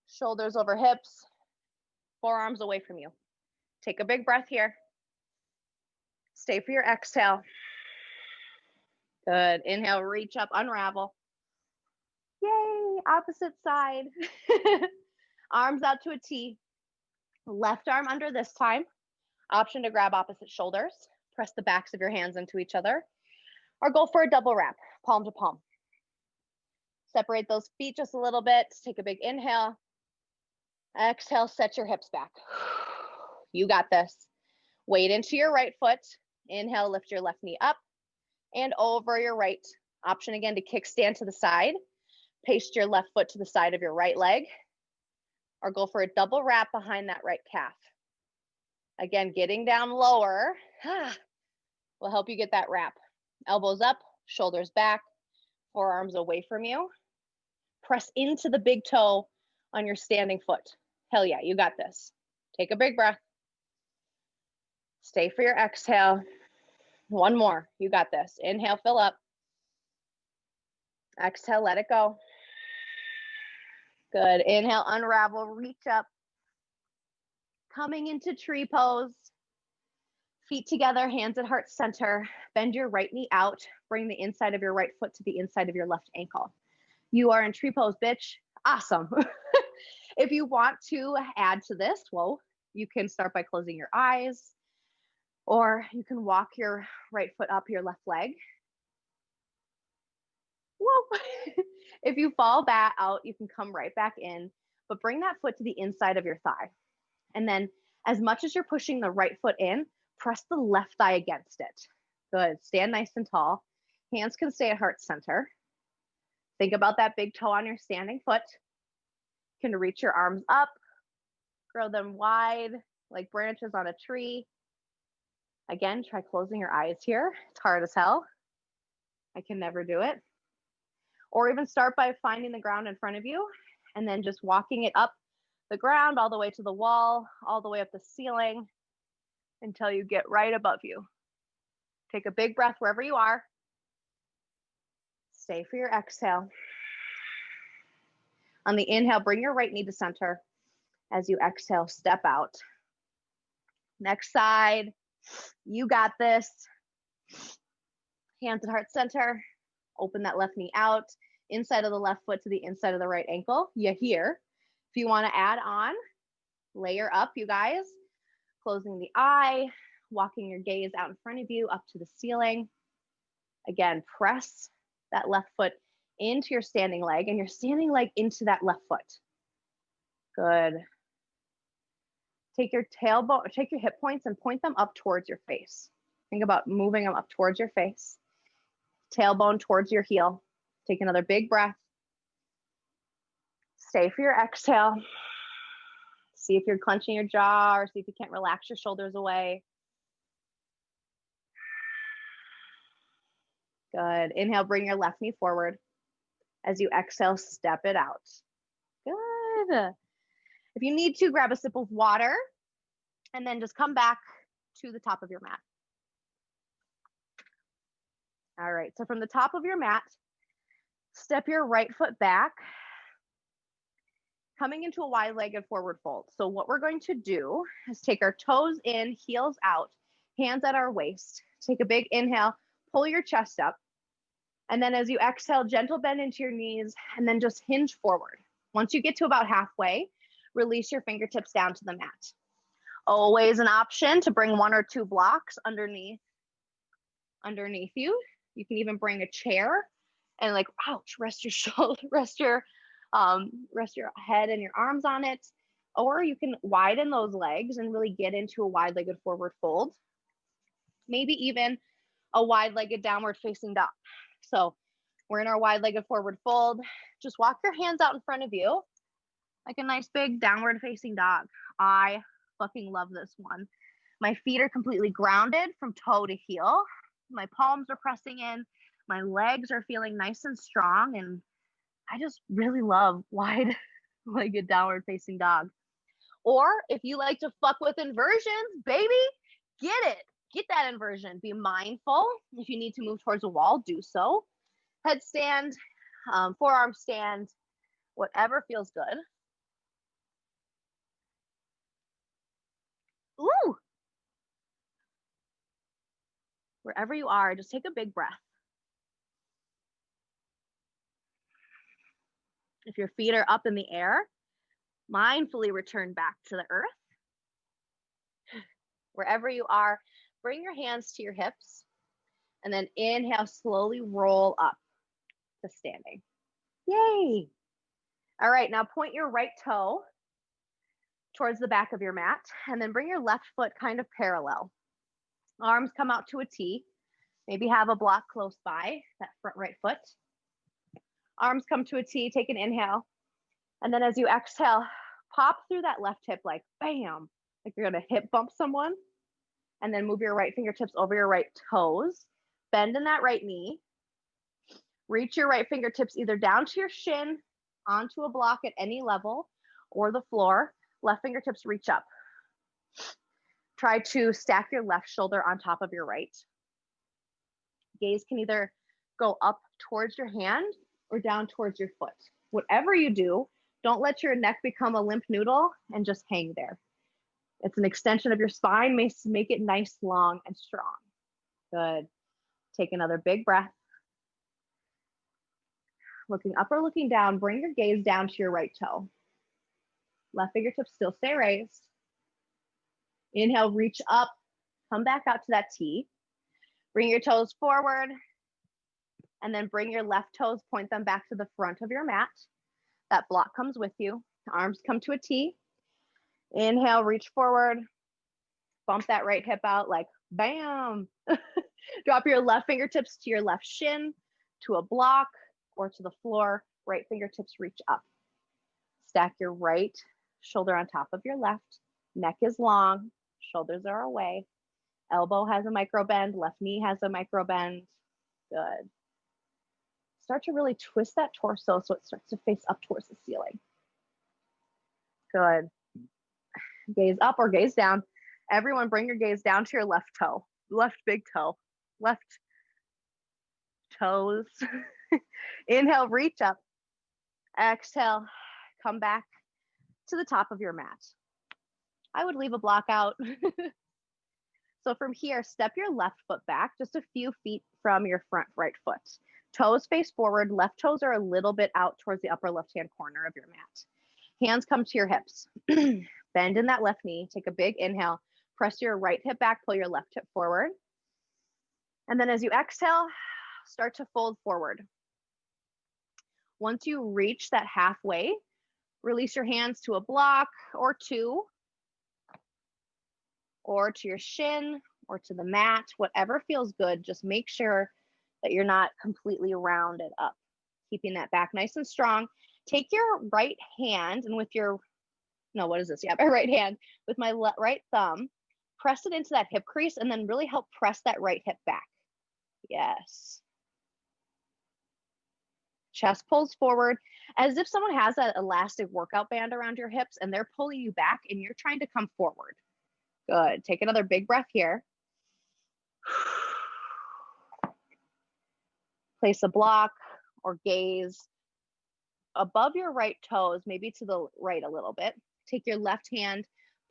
Shoulders over hips, forearms away from you. Take a big breath here. Stay for your exhale. Good. Inhale, reach up, unravel. Yay, opposite side. Arms out to a T. Left arm under this time. Option to grab opposite shoulders. Press the backs of your hands into each other. Or go for a double wrap, palm to palm. Separate those feet just a little bit. Take a big inhale. Exhale, set your hips back. You got this. Weight into your right foot. Inhale, lift your left knee up and over your right. Option again to kickstand to the side. Paste your left foot to the side of your right leg, or go for a double wrap behind that right calf. Again, getting down lower will help you get that wrap. Elbows up, shoulders back, forearms away from you. Press into the big toe on your standing foot. Hell yeah, you got this. Take a big breath. Stay for your exhale. One more, you got this. Inhale, fill up. Exhale, let it go. Good, inhale, unravel, reach up. Coming into tree pose. Feet together, hands at heart center. Bend your right knee out. Bring the inside of your right foot to the inside of your left ankle. You are in tree pose, bitch. Awesome. If you want to add to this, well, you can start by closing your eyes, or you can walk your right foot up your left leg. Whoa. If you fall back out, you can come right back in, but bring that foot to the inside of your thigh. And then as much as you're pushing the right foot in, press the left thigh against it. Good. Stand nice and tall. Hands can stay at heart center. Think about that big toe on your standing foot. You can reach your arms up, grow them wide like branches on a tree. Again, try closing your eyes here. It's hard as hell. I can never do it. Or even start by finding the ground in front of you and then just walking it up the ground all the way to the wall, all the way up the ceiling until you get right above you. Take a big breath wherever you are. Stay for your exhale. On the inhale, bring your right knee to center. As you exhale, step out. Next side, you got this. Hands at heart center. Open that left knee out. Inside of the left foot to the inside of the right ankle. You here. If you want to add on, layer up, you guys. Closing the eye, walking your gaze out in front of you up to the ceiling. Again, press that left foot into your standing leg and your standing leg into that left foot. Good. Take your tailbone, take your hip points and point them up towards your face. Think about moving them up towards your face. Tailbone towards your heel. Take another big breath. Stay for your exhale. See if you're clenching your jaw or see if you can't relax your shoulders away. Good. Inhale, bring your left knee forward. As you exhale, step it out. Good. If you need to, grab a sip of water and then just come back to the top of your mat. All right, so from the top of your mat, step your right foot back, coming into a wide-legged forward fold. So what we're going to do is take our toes in, heels out, hands at our waist. Take a big inhale, pull your chest up. And then as you exhale, gentle bend into your knees and then just hinge forward. Once you get to about halfway, release your fingertips down to the mat. Always an option to bring one or two blocks underneath you. You can even bring a chair and like, ouch, rest your shoulder, rest your head and your arms on it. Or you can widen those legs and really get into a wide-legged forward fold. Maybe even a wide-legged downward facing dog. So we're in our wide-legged forward fold. Just walk your hands out in front of you like a nice big downward facing dog. I fucking love this one. My feet are completely grounded from toe to heel. My palms are pressing in. My legs are feeling nice and strong. And I just really love wide-legged downward facing dog. Or if you like to fuck with inversions, baby, get it. Get that inversion. Be mindful. If you need to move towards a wall, do so. Headstand, forearm stand, whatever feels good. Ooh. Wherever you are, just take a big breath. If your feet are up in the air, mindfully return back to the earth. Wherever you are, bring your hands to your hips and then inhale, slowly roll up to standing. Yay. All right, now point your right toe towards the back of your mat and then bring your left foot kind of parallel. Arms come out to a T. Maybe have a block close by that front right foot. Arms come to a T, take an inhale. And then as you exhale, pop through that left hip like bam, like you're gonna hip bump someone. And then move your right fingertips over your right toes. Bend in that right knee. Reach your right fingertips either down to your shin, onto a block at any level, or the floor. Left fingertips reach up. Try to stack your left shoulder on top of your right. Gaze can either go up towards your hand or down towards your foot. Whatever you do, don't let your neck become a limp noodle and just hang there. It's an extension of your spine. Make it nice, long, and strong. Good. Take another big breath. Looking up or looking down, bring your gaze down to your right toe. Left fingertips still stay raised. Inhale, reach up, come back out to that T. Bring your toes forward, and then bring your left toes, point them back to the front of your mat. That block comes with you. Arms come to a T. Inhale, reach forward, bump that right hip out like bam. Drop your left fingertips to your left shin, to a block, or to the floor. Right fingertips reach up. Stack your right shoulder on top of your left. Neck is long, shoulders are away. Elbow has a micro bend, left knee has a micro bend. Good. Start to really twist that torso so it starts to face up towards the ceiling. Good. Gaze up or gaze down. Everyone bring your gaze down to your left toe, left big toe, left toes. Inhale, reach up. Exhale, come back to the top of your mat. I would leave a block out. So from here, step your left foot back just a few feet from your front right foot. Toes face forward, left toes are a little bit out towards the upper left-hand corner of your mat. Hands come to your hips. Bend in that left knee, take a big inhale, press your right hip back, pull your left hip forward. And then as you exhale, start to fold forward. Once you reach that halfway, release your hands to a block or two, or to your shin, or to the mat, whatever feels good. Just make sure that you're not completely rounded up. Keeping that back nice and strong. Take your right hand and with your, no, what is this? Yeah, my right hand with my right thumb, press it into that hip crease and then really help press that right hip back. Yes. Chest pulls forward as if someone has that elastic workout band around your hips and they're pulling you back and you're trying to come forward. Good. Take another big breath here. Place a block or gaze above your right toes, maybe to the right a little bit. Take your left hand,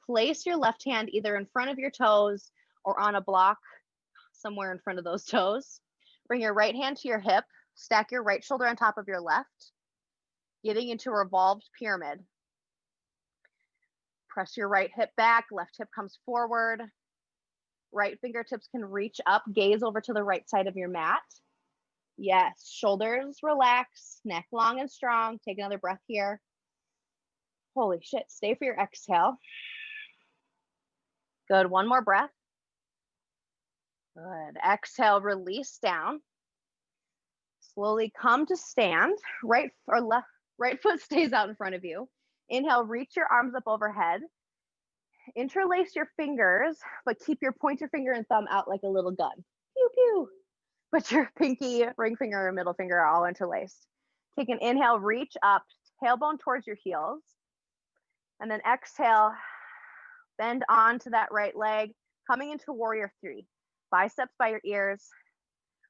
place your left hand either in front of your toes or on a block somewhere in front of those toes. Bring your right hand to your hip, stack your right shoulder on top of your left, getting into a revolved pyramid. Press your right hip back, left hip comes forward. Right fingertips can reach up, gaze over to the right side of your mat. Yes, shoulders relax, neck long and strong. Take another breath here. Holy shit, stay for your exhale. Good, one more breath. Good, exhale, release down. Slowly come to stand. Right foot stays out in front of you. Inhale, reach your arms up overhead. Interlace your fingers, but keep your pointer finger and thumb out like a little gun. Pew, pew. But your pinky, ring finger, and middle finger are all interlaced. Take an inhale, reach up, tailbone towards your heels. And then exhale, bend onto that right leg, coming into warrior three. Biceps by your ears.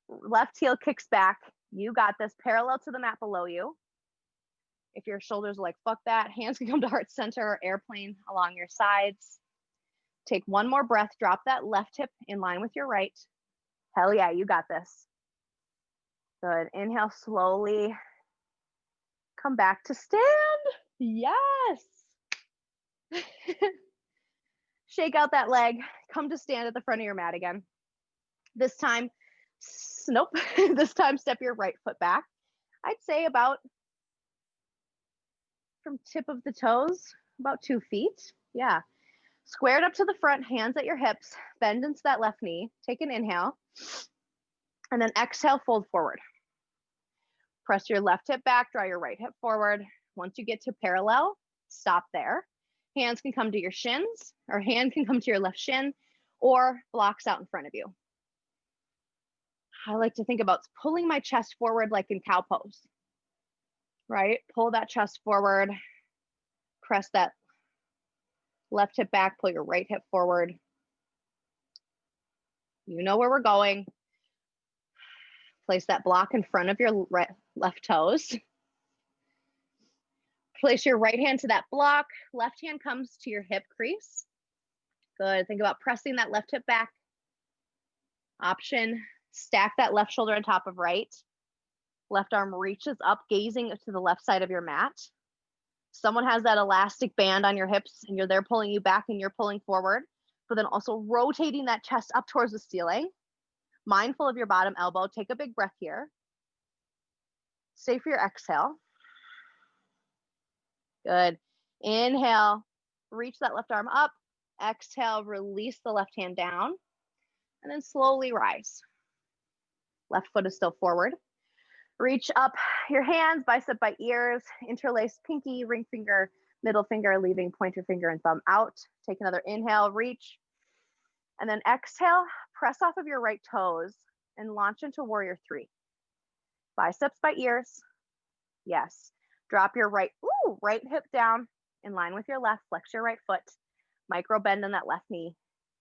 Left heel kicks back. You got this, parallel to the mat below you. If your shoulders are like, fuck that, hands can come to heart center or airplane along your sides. Take one more breath, drop that left hip in line with your right. Hell yeah, you got this. Good, inhale slowly. Come back to stand. Yes. Shake out that leg, come to stand at the front of your mat again. This time, nope, this time step your right foot back. I'd say about from tip of the toes, about 2 feet. Yeah. Squared up to the front, hands at your hips, bend into that left knee. Take an inhale. And then exhale, fold forward. Press your left hip back, draw your right hip forward. Once you get to parallel, stop there. Hands can come to your shins, or hand can come to your left shin, or blocks out in front of you. I like to think about pulling my chest forward like in cow pose, right? Pull that chest forward, press that left hip back, pull your right hip forward. You know where we're going. Place that block in front of your left toes. Place your right hand to that block. Left hand comes to your hip crease. Good. Think about pressing that left hip back. Option, stack that left shoulder on top of right. Left arm reaches up, gazing to the left side of your mat. Someone has that elastic band on your hips and they're pulling you back and you're pulling forward, but then also rotating that chest up towards the ceiling. Mindful of your bottom elbow. Take a big breath here. Stay for your exhale. Good. Inhale, reach that left arm up. Exhale, release the left hand down, and then slowly rise. Left foot is still forward. Reach up your hands, bicep by ears, interlace pinky, ring finger, middle finger, leaving pointer finger and thumb out. Take another inhale, reach, and then exhale, press off of your right toes and launch into warrior three. Biceps by ears. Yes. Drop your right hip down in line with your left. Flex your right foot. Micro bend in that left knee.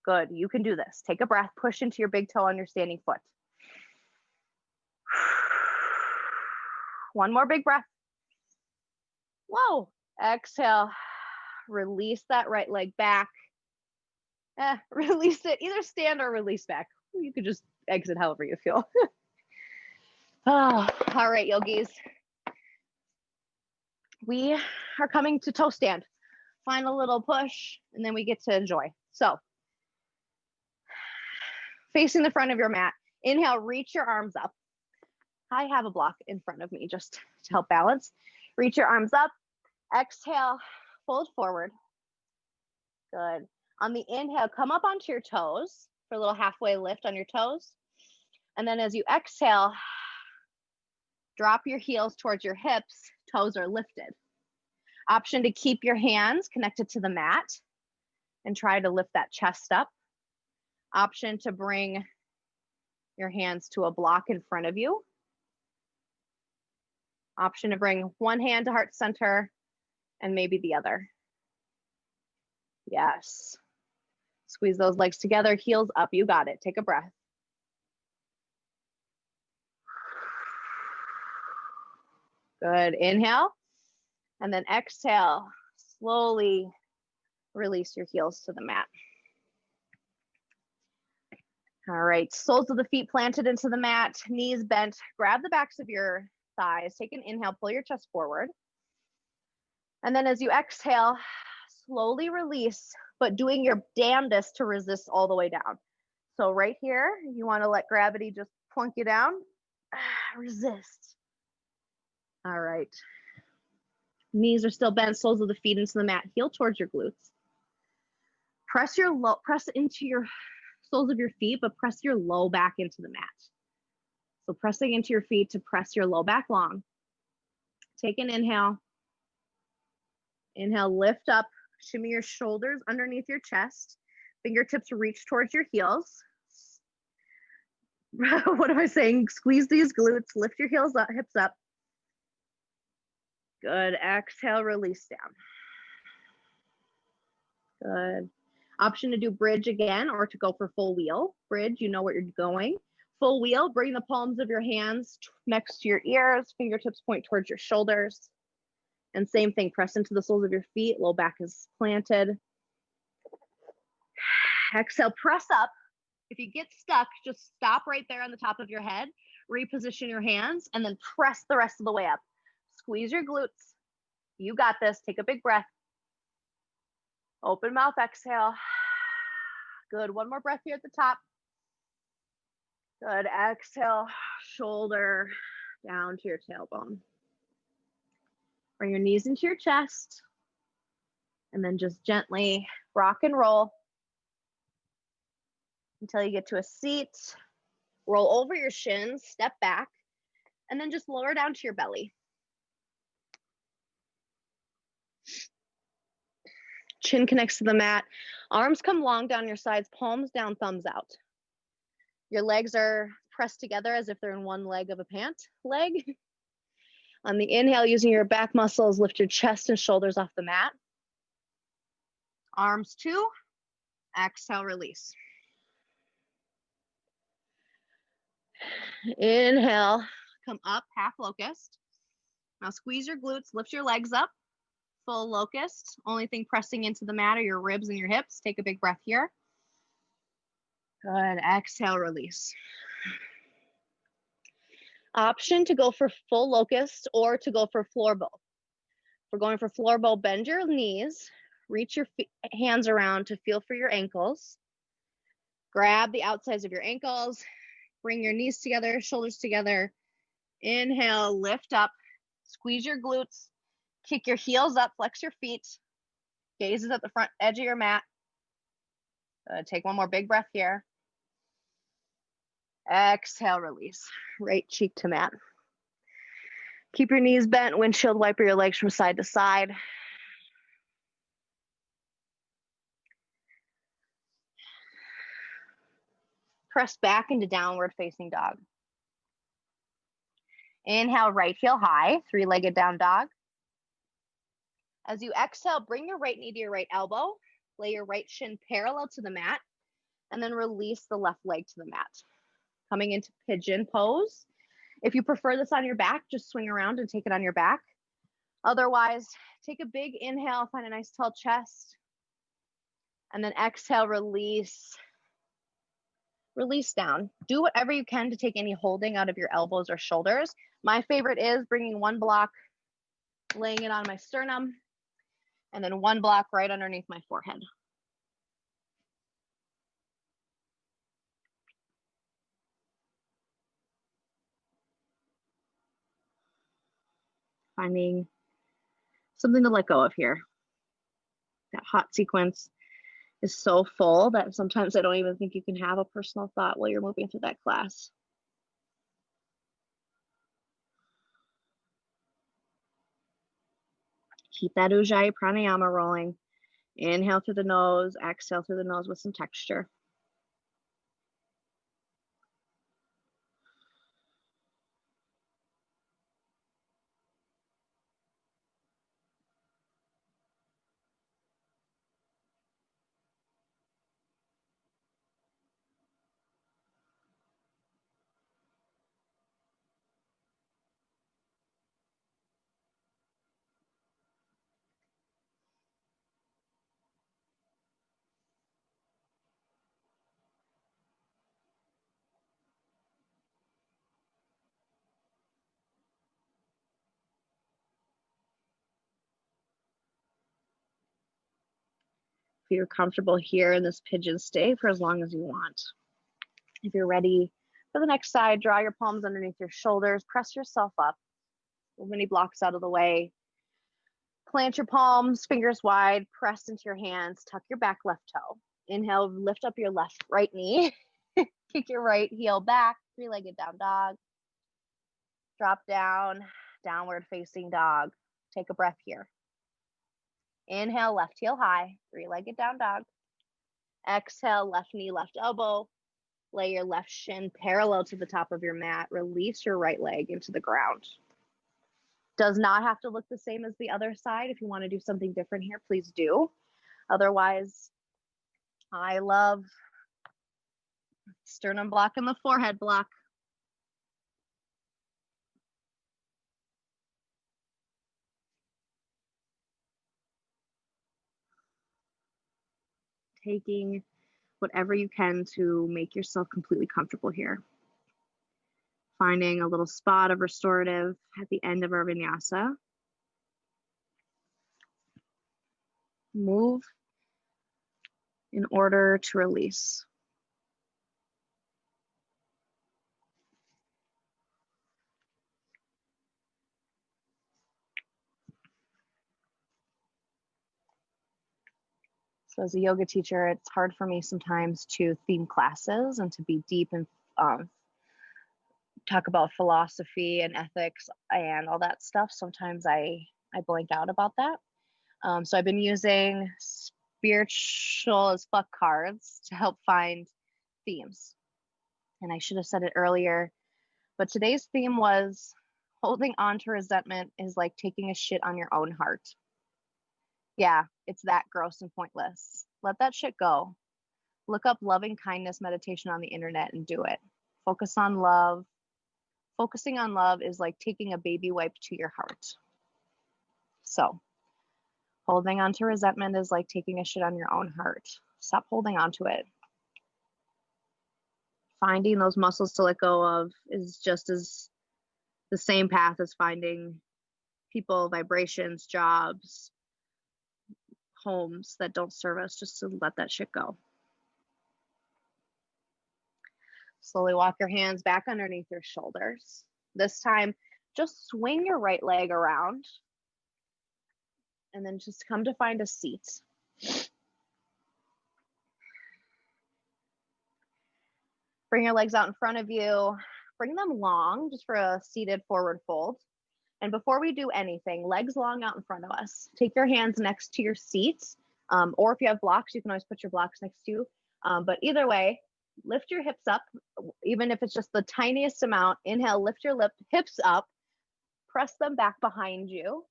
Good. You can do this. Take a breath. Push into your big toe on your standing foot. One more big breath. Whoa. Exhale. Release that right leg back. Release it. Either stand or release back. You could just exit however you feel. Oh, all right, yogis. We are coming to toe stand. Final little push, and then we get to enjoy. So, facing the front of your mat. Inhale, reach your arms up. I have a block in front of me just to help balance. Reach your arms up. Exhale, fold forward. Good. On the inhale, come up onto your toes for a little halfway lift on your toes. And then as you exhale, drop your heels towards your hips, toes are lifted. Option to keep your hands connected to the mat and try to lift that chest up. Option to bring your hands to a block in front of you. Option to bring one hand to heart center and maybe the other. Yes. Squeeze those legs together, heels up, you got it. Take a breath. Good, inhale, and then exhale, slowly release your heels to the mat. All right, soles of the feet planted into the mat, knees bent, grab the backs of your thighs, take an inhale, pull your chest forward. And then as you exhale, slowly release, but doing your damnedest to resist all the way down. So right here, you wanna let gravity just plunk you down, resist. All right. Knees are still bent, soles of the feet into the mat, heel towards your glutes. Press into your soles of your feet, but press your low back into the mat. So pressing into your feet to press your low back long. Take an inhale. Inhale, lift up, shimmy your shoulders underneath your chest. Fingertips reach towards your heels. What am I saying? Squeeze these glutes, lift your heels up, hips up. Good. Exhale, release down. Good. Option to do bridge again or to go for full wheel. Bridge, you know where you're going. Full wheel, bring the palms of your hands next to your ears, fingertips point towards your shoulders. And same thing, press into the soles of your feet, low back is planted. Exhale, press up. If you get stuck, just stop right there on the top of your head, reposition your hands, and then press the rest of the way up. Squeeze your glutes. You got this. Take a big breath. Open mouth, exhale. Good. One more breath here at the top. Good. Exhale, shoulder down to your tailbone. Bring your knees into your chest. And then just gently rock and roll until you get to a seat. Roll over your shins, step back, and then just lower down to your belly. Chin connects to the mat. Arms come long down your sides, palms down, thumbs out. Your legs are pressed together as if they're in one leg of a pant leg. On the inhale, using your back muscles, lift your chest and shoulders off the mat. Arms two. Exhale, release. Inhale, come up, half locust. Now squeeze your glutes, lift your legs up. full locust. Only thing pressing into the mat are your ribs and your hips. Take a big breath here. Good. Exhale, release. Option to go for full locust or to go for floor bow. If we're going for floor bow, bend your knees, reach your hands around to feel for your ankles. Grab the outsides of your ankles, bring your knees together, shoulders together. Inhale, lift up, squeeze your glutes, kick your heels up, flex your feet, gaze is at the front edge of your mat. Take one more big breath here. Exhale, release, right cheek to mat. Keep your knees bent, windshield wiper your legs from side to side. Press back into downward facing dog. Inhale, right heel high, three-legged down dog. As you exhale, bring your right knee to your right elbow, lay your right shin parallel to the mat, and then release the left leg to the mat. Coming into pigeon pose. If you prefer this on your back, just swing around and take it on your back. Otherwise, take a big inhale, find a nice tall chest, and then exhale, release. Release down. Do whatever you can to take any holding out of your elbows or shoulders. My favorite is bringing one block, laying it on my sternum, and then one block right underneath my forehead. Finding something to let go of here. That hot sequence is so full that sometimes I don't even think you can have a personal thought while you're moving through that class. Keep that Ujjayi Pranayama rolling. Inhale through the nose, exhale through the nose with some texture. If you're comfortable here in this pigeon, stay for as long as you want. If you're ready for the next side, draw your palms underneath your shoulders, press yourself up, move any blocks out of the way. Plant your palms, fingers wide, press into your hands, tuck your back left toe. Inhale, lift up your right knee, kick your right heel back, three-legged down dog. Drop down, downward facing dog. Take a breath here. Inhale, left heel high, three-legged down dog. Exhale, left knee, left elbow. Lay your left shin parallel to the top of your mat. Release your right leg into the ground. Does not have to look the same as the other side. If you want to do something different here, please do. Otherwise, I love sternum block and the forehead block. Taking whatever you can to make yourself completely comfortable here. Finding a little spot of restorative at the end of our vinyasa. Move in order to release. So as a yoga teacher, it's hard for me sometimes to theme classes and to be deep and talk about philosophy and ethics and all that stuff. Sometimes I blank out about that. So I've been using spiritual as fuck cards to help find themes. And I should have said it earlier, but today's theme was holding on to resentment is like taking a shit on your own heart. Yeah, it's that gross and pointless. Let that shit go. Look up loving kindness meditation on the internet and do it. Focus on love. Focusing on love is like taking a baby wipe to your heart. So Holding on to resentment is like taking a shit on your own heart. Stop holding on to it. Finding those muscles to let go of is just as the same path as finding people, vibrations, jobs, homes that don't serve us, just to let that shit go. Slowly walk your hands back underneath your shoulders. This time, just swing your right leg around and then just come to find a seat. Bring your legs out in front of you. Bring them long, just for a seated forward fold. And before we do anything, legs long out in front of us. Take your hands next to your seat, or if you have blocks, you can always put your blocks next to you. But either way, lift your hips up, even if it's just the tiniest amount. Inhale, lift your hips up, press them back behind you,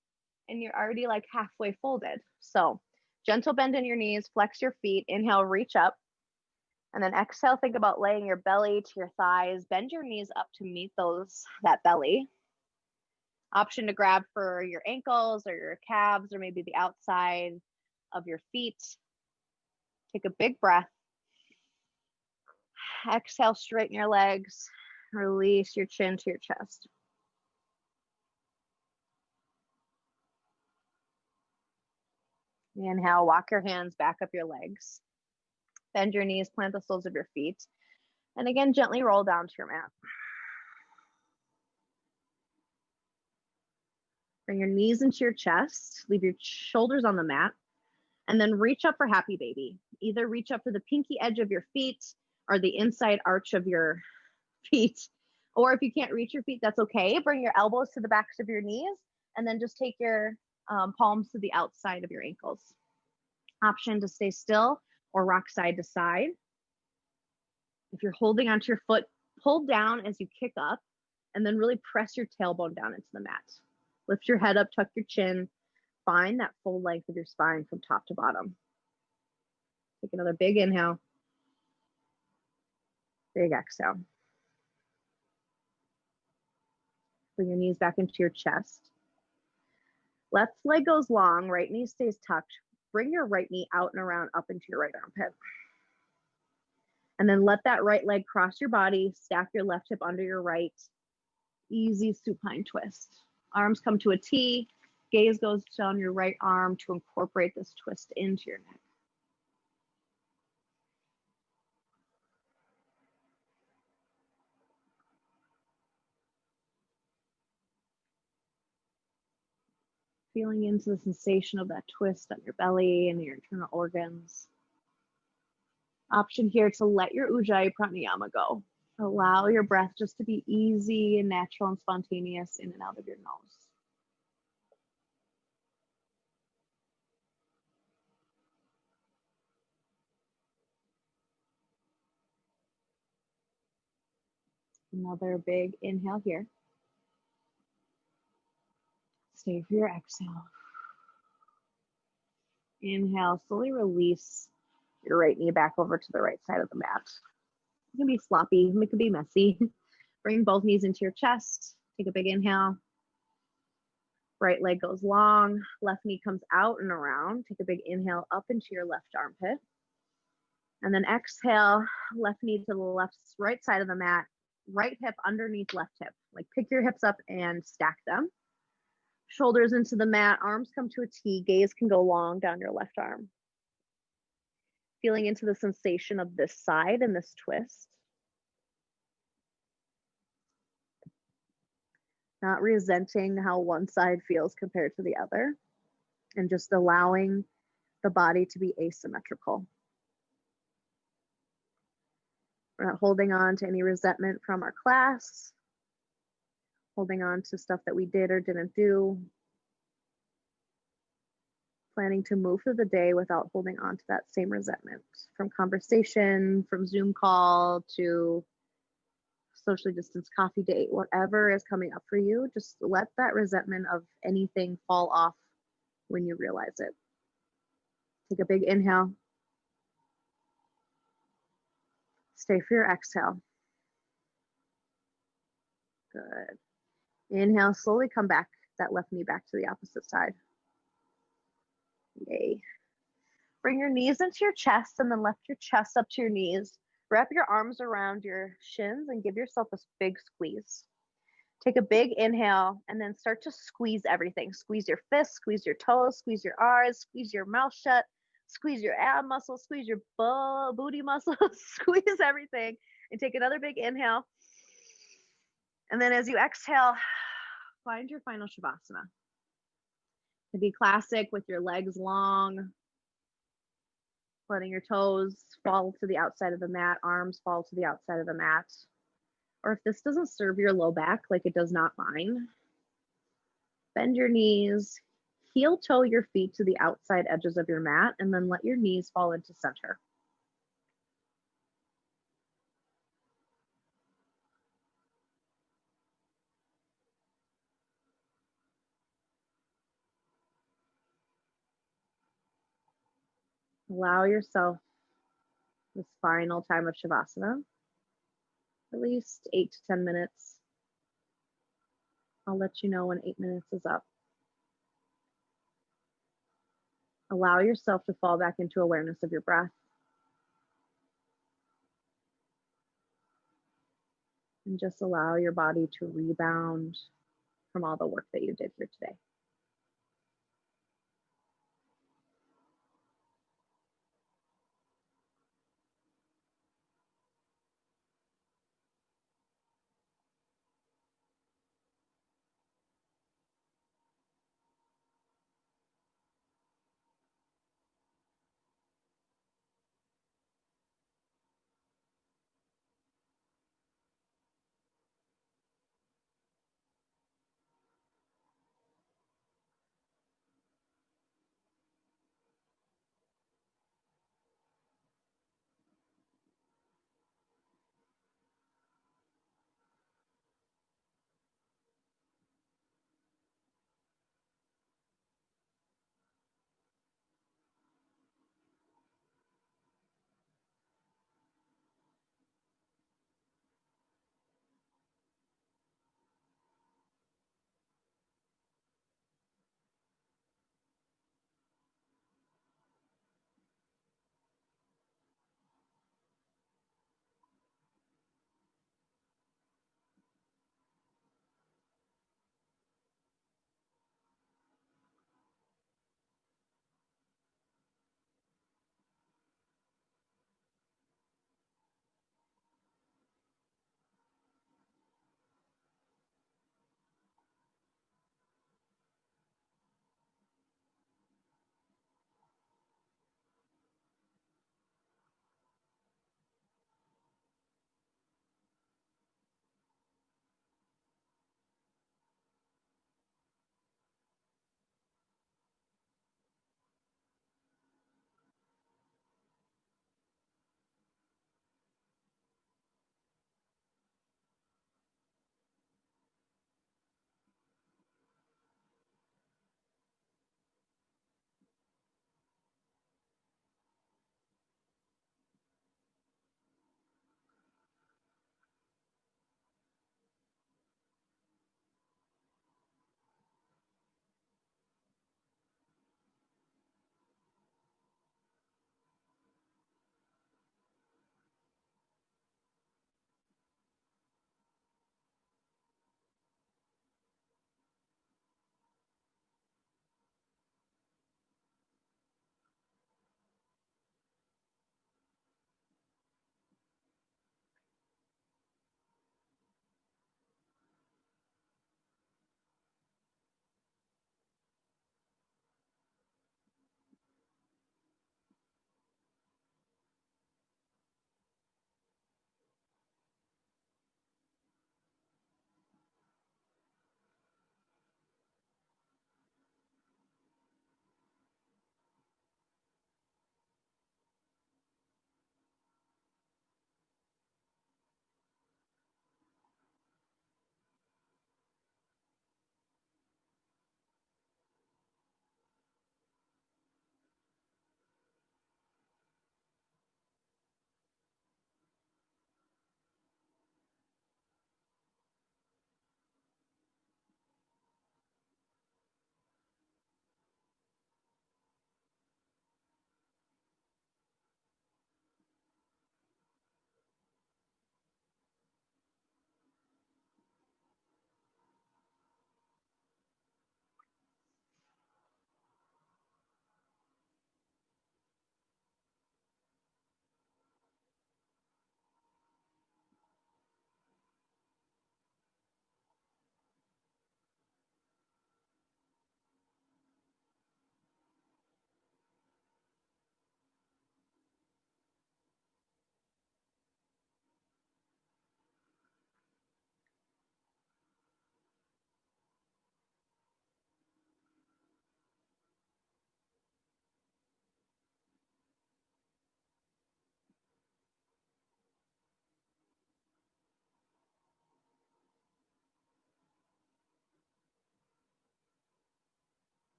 and you're already like halfway folded. So gentle bend in your knees, flex your feet. Inhale, reach up. And then exhale, think about laying your belly to your thighs. Bend your knees up to meet that belly. Option to grab for your ankles or your calves or maybe the outside of your feet. Take a big breath. Exhale, straighten your legs. Release your chin to your chest. Inhale, walk your hands back up your legs. Bend your knees, plant the soles of your feet. And again, gently roll down to your mat. Bring your knees into your chest. Leave your shoulders on the mat. And then reach up for happy baby. Either reach up for the pinky edge of your feet or the inside arch of your feet. Or if you can't reach your feet, that's okay. Bring your elbows to the backs of your knees and then just take your palms to the outside of your ankles. Option to stay still or rock side to side. If you're holding onto your foot, pull down as you kick up and then really press your tailbone down into the mat. Lift your head up, tuck your chin, find that full length of your spine from top to bottom. Take another big inhale, big exhale. Bring your knees back into your chest. Left leg goes long, right knee stays tucked. Bring your right knee out and around up into your right armpit. And then let that right leg cross your body, stack your left hip under your right. Easy supine twist. Arms come to a T, gaze goes down your right arm to incorporate this twist into your neck. Feeling into the sensation of that twist on your belly and your internal organs. Option here to let your Ujjayi Pranayama go. Allow your breath just to be easy and natural and spontaneous in and out of your nose. Another big inhale here. Stay for your exhale. Inhale, slowly release your right knee back over to the right side of the mat. It can be sloppy, it can be messy. Bring both knees into your chest. Take a big inhale. Right leg goes long, left knee comes out and around. Take a big inhale up into your left armpit. And then exhale, left knee to the right side of the mat, right hip underneath left hip. Like pick your hips up and stack them. Shoulders into the mat, arms come to a T, gaze can go long down your left arm. Feeling into the sensation of this side and this twist. Not resenting how one side feels compared to the other, and just allowing the body to be asymmetrical. We're not holding on to any resentment from our class, holding on to stuff that we did or didn't do. Planning to move through the day without holding on to that same resentment from conversation, from Zoom call to socially distanced coffee date, whatever is coming up for you, just let that resentment of anything fall off when you realize it. Take a big inhale. Stay for your exhale. Good. Inhale, slowly come back, that left knee back to the opposite side. Yay. Bring your knees into your chest and then lift your chest up to your knees. Wrap your arms around your shins and give yourself this big squeeze. Take a big inhale and then start to squeeze everything. Squeeze your fists, squeeze your toes, squeeze your R's, squeeze your mouth shut, squeeze your ab muscles, squeeze your booty muscles, squeeze everything. And take another big inhale. And then as you exhale, find your final Shavasana. To be classic with your legs long, letting your toes fall to the outside of the mat, arms fall to the outside of the mat. Or if this doesn't serve your low back like it does not mine, bend your knees, heel toe your feet to the outside edges of your mat, and then let your knees fall into center. Allow yourself this final time of Shavasana, at least 8 to 10 minutes. I'll let you know when 8 minutes is up. Allow yourself to fall back into awareness of your breath. And just allow your body to rebound from all the work that you did here today.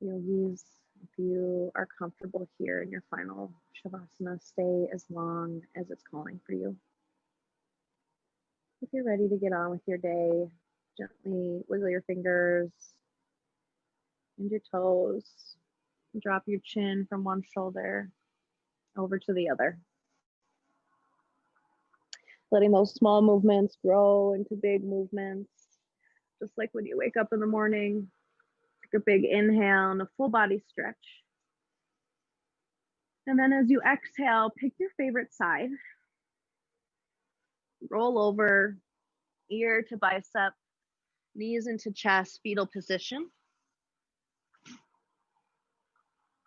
Yogis, if you are comfortable here in your final Shavasana, stay as long as it's calling for you. If you're ready to get on with your day, gently wiggle your fingers and your toes. Drop your chin from one shoulder over to the other. Letting those small movements grow into big movements, just like when you wake up in the morning. Take a big inhale and a full body stretch. And then as you exhale, pick your favorite side. Roll over, ear to bicep, knees into chest, fetal position.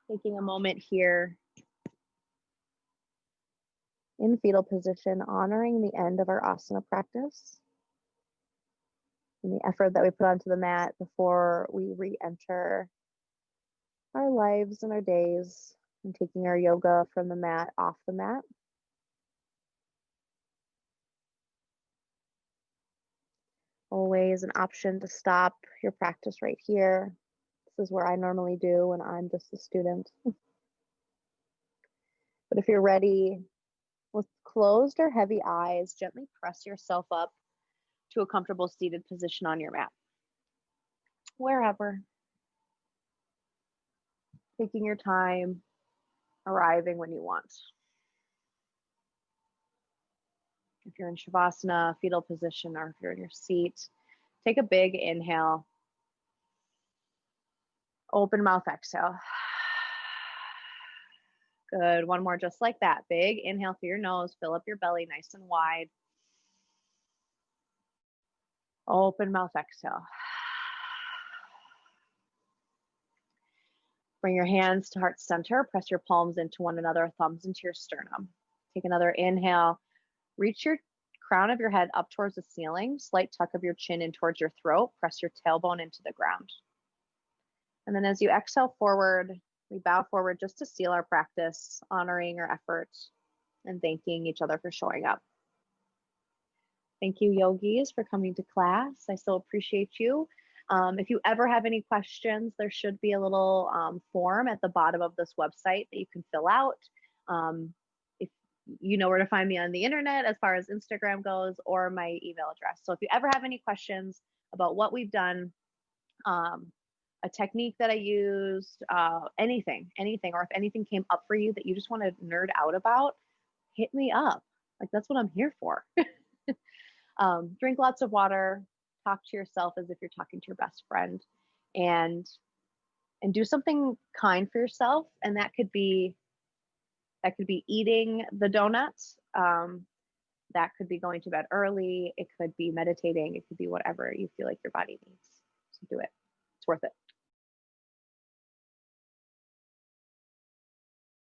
Taking a moment here in fetal position, honoring the end of our asana practice and the effort that we put onto the mat before we re-enter our lives and our days, and taking our yoga from the mat off the mat. Always an option to stop your practice right here. This is where I normally do when I'm just a student. But if you're ready, with closed or heavy eyes, gently press yourself up to a comfortable seated position on your mat. Wherever. Taking your time, arriving when you want. If you're in Shavasana, fetal position, or if you're in your seat, take a big inhale. Open mouth exhale. Good. One more just like that. Big inhale through your nose. Fill up your belly nice and wide. Open mouth exhale. Bring your hands to heart center. Press your palms into one another, thumbs into your sternum. Take another inhale. Reach your crown of your head up towards the ceiling. Slight tuck of your chin in towards your throat. Press your tailbone into the ground. And then as you exhale forward, we bow forward just to seal our practice, honoring our effort and thanking each other for showing up. Thank you, yogis, for coming to class. I so appreciate you. If you ever have any questions, there should be a little form at the bottom of this website that you can fill out. If you know where to find me on the internet as far as Instagram goes, or my email address. So if you ever have any questions about what we've done, a technique that I used, anything, or if anything came up for you that you just want to nerd out about, hit me up. Like, that's what I'm here for. Drink lots of water, talk to yourself as if you're talking to your best friend, and do something kind for yourself. And that could be eating the donuts. That could be going to bed early. It could be meditating. It could be whatever you feel like your body needs. So do it. It's worth it.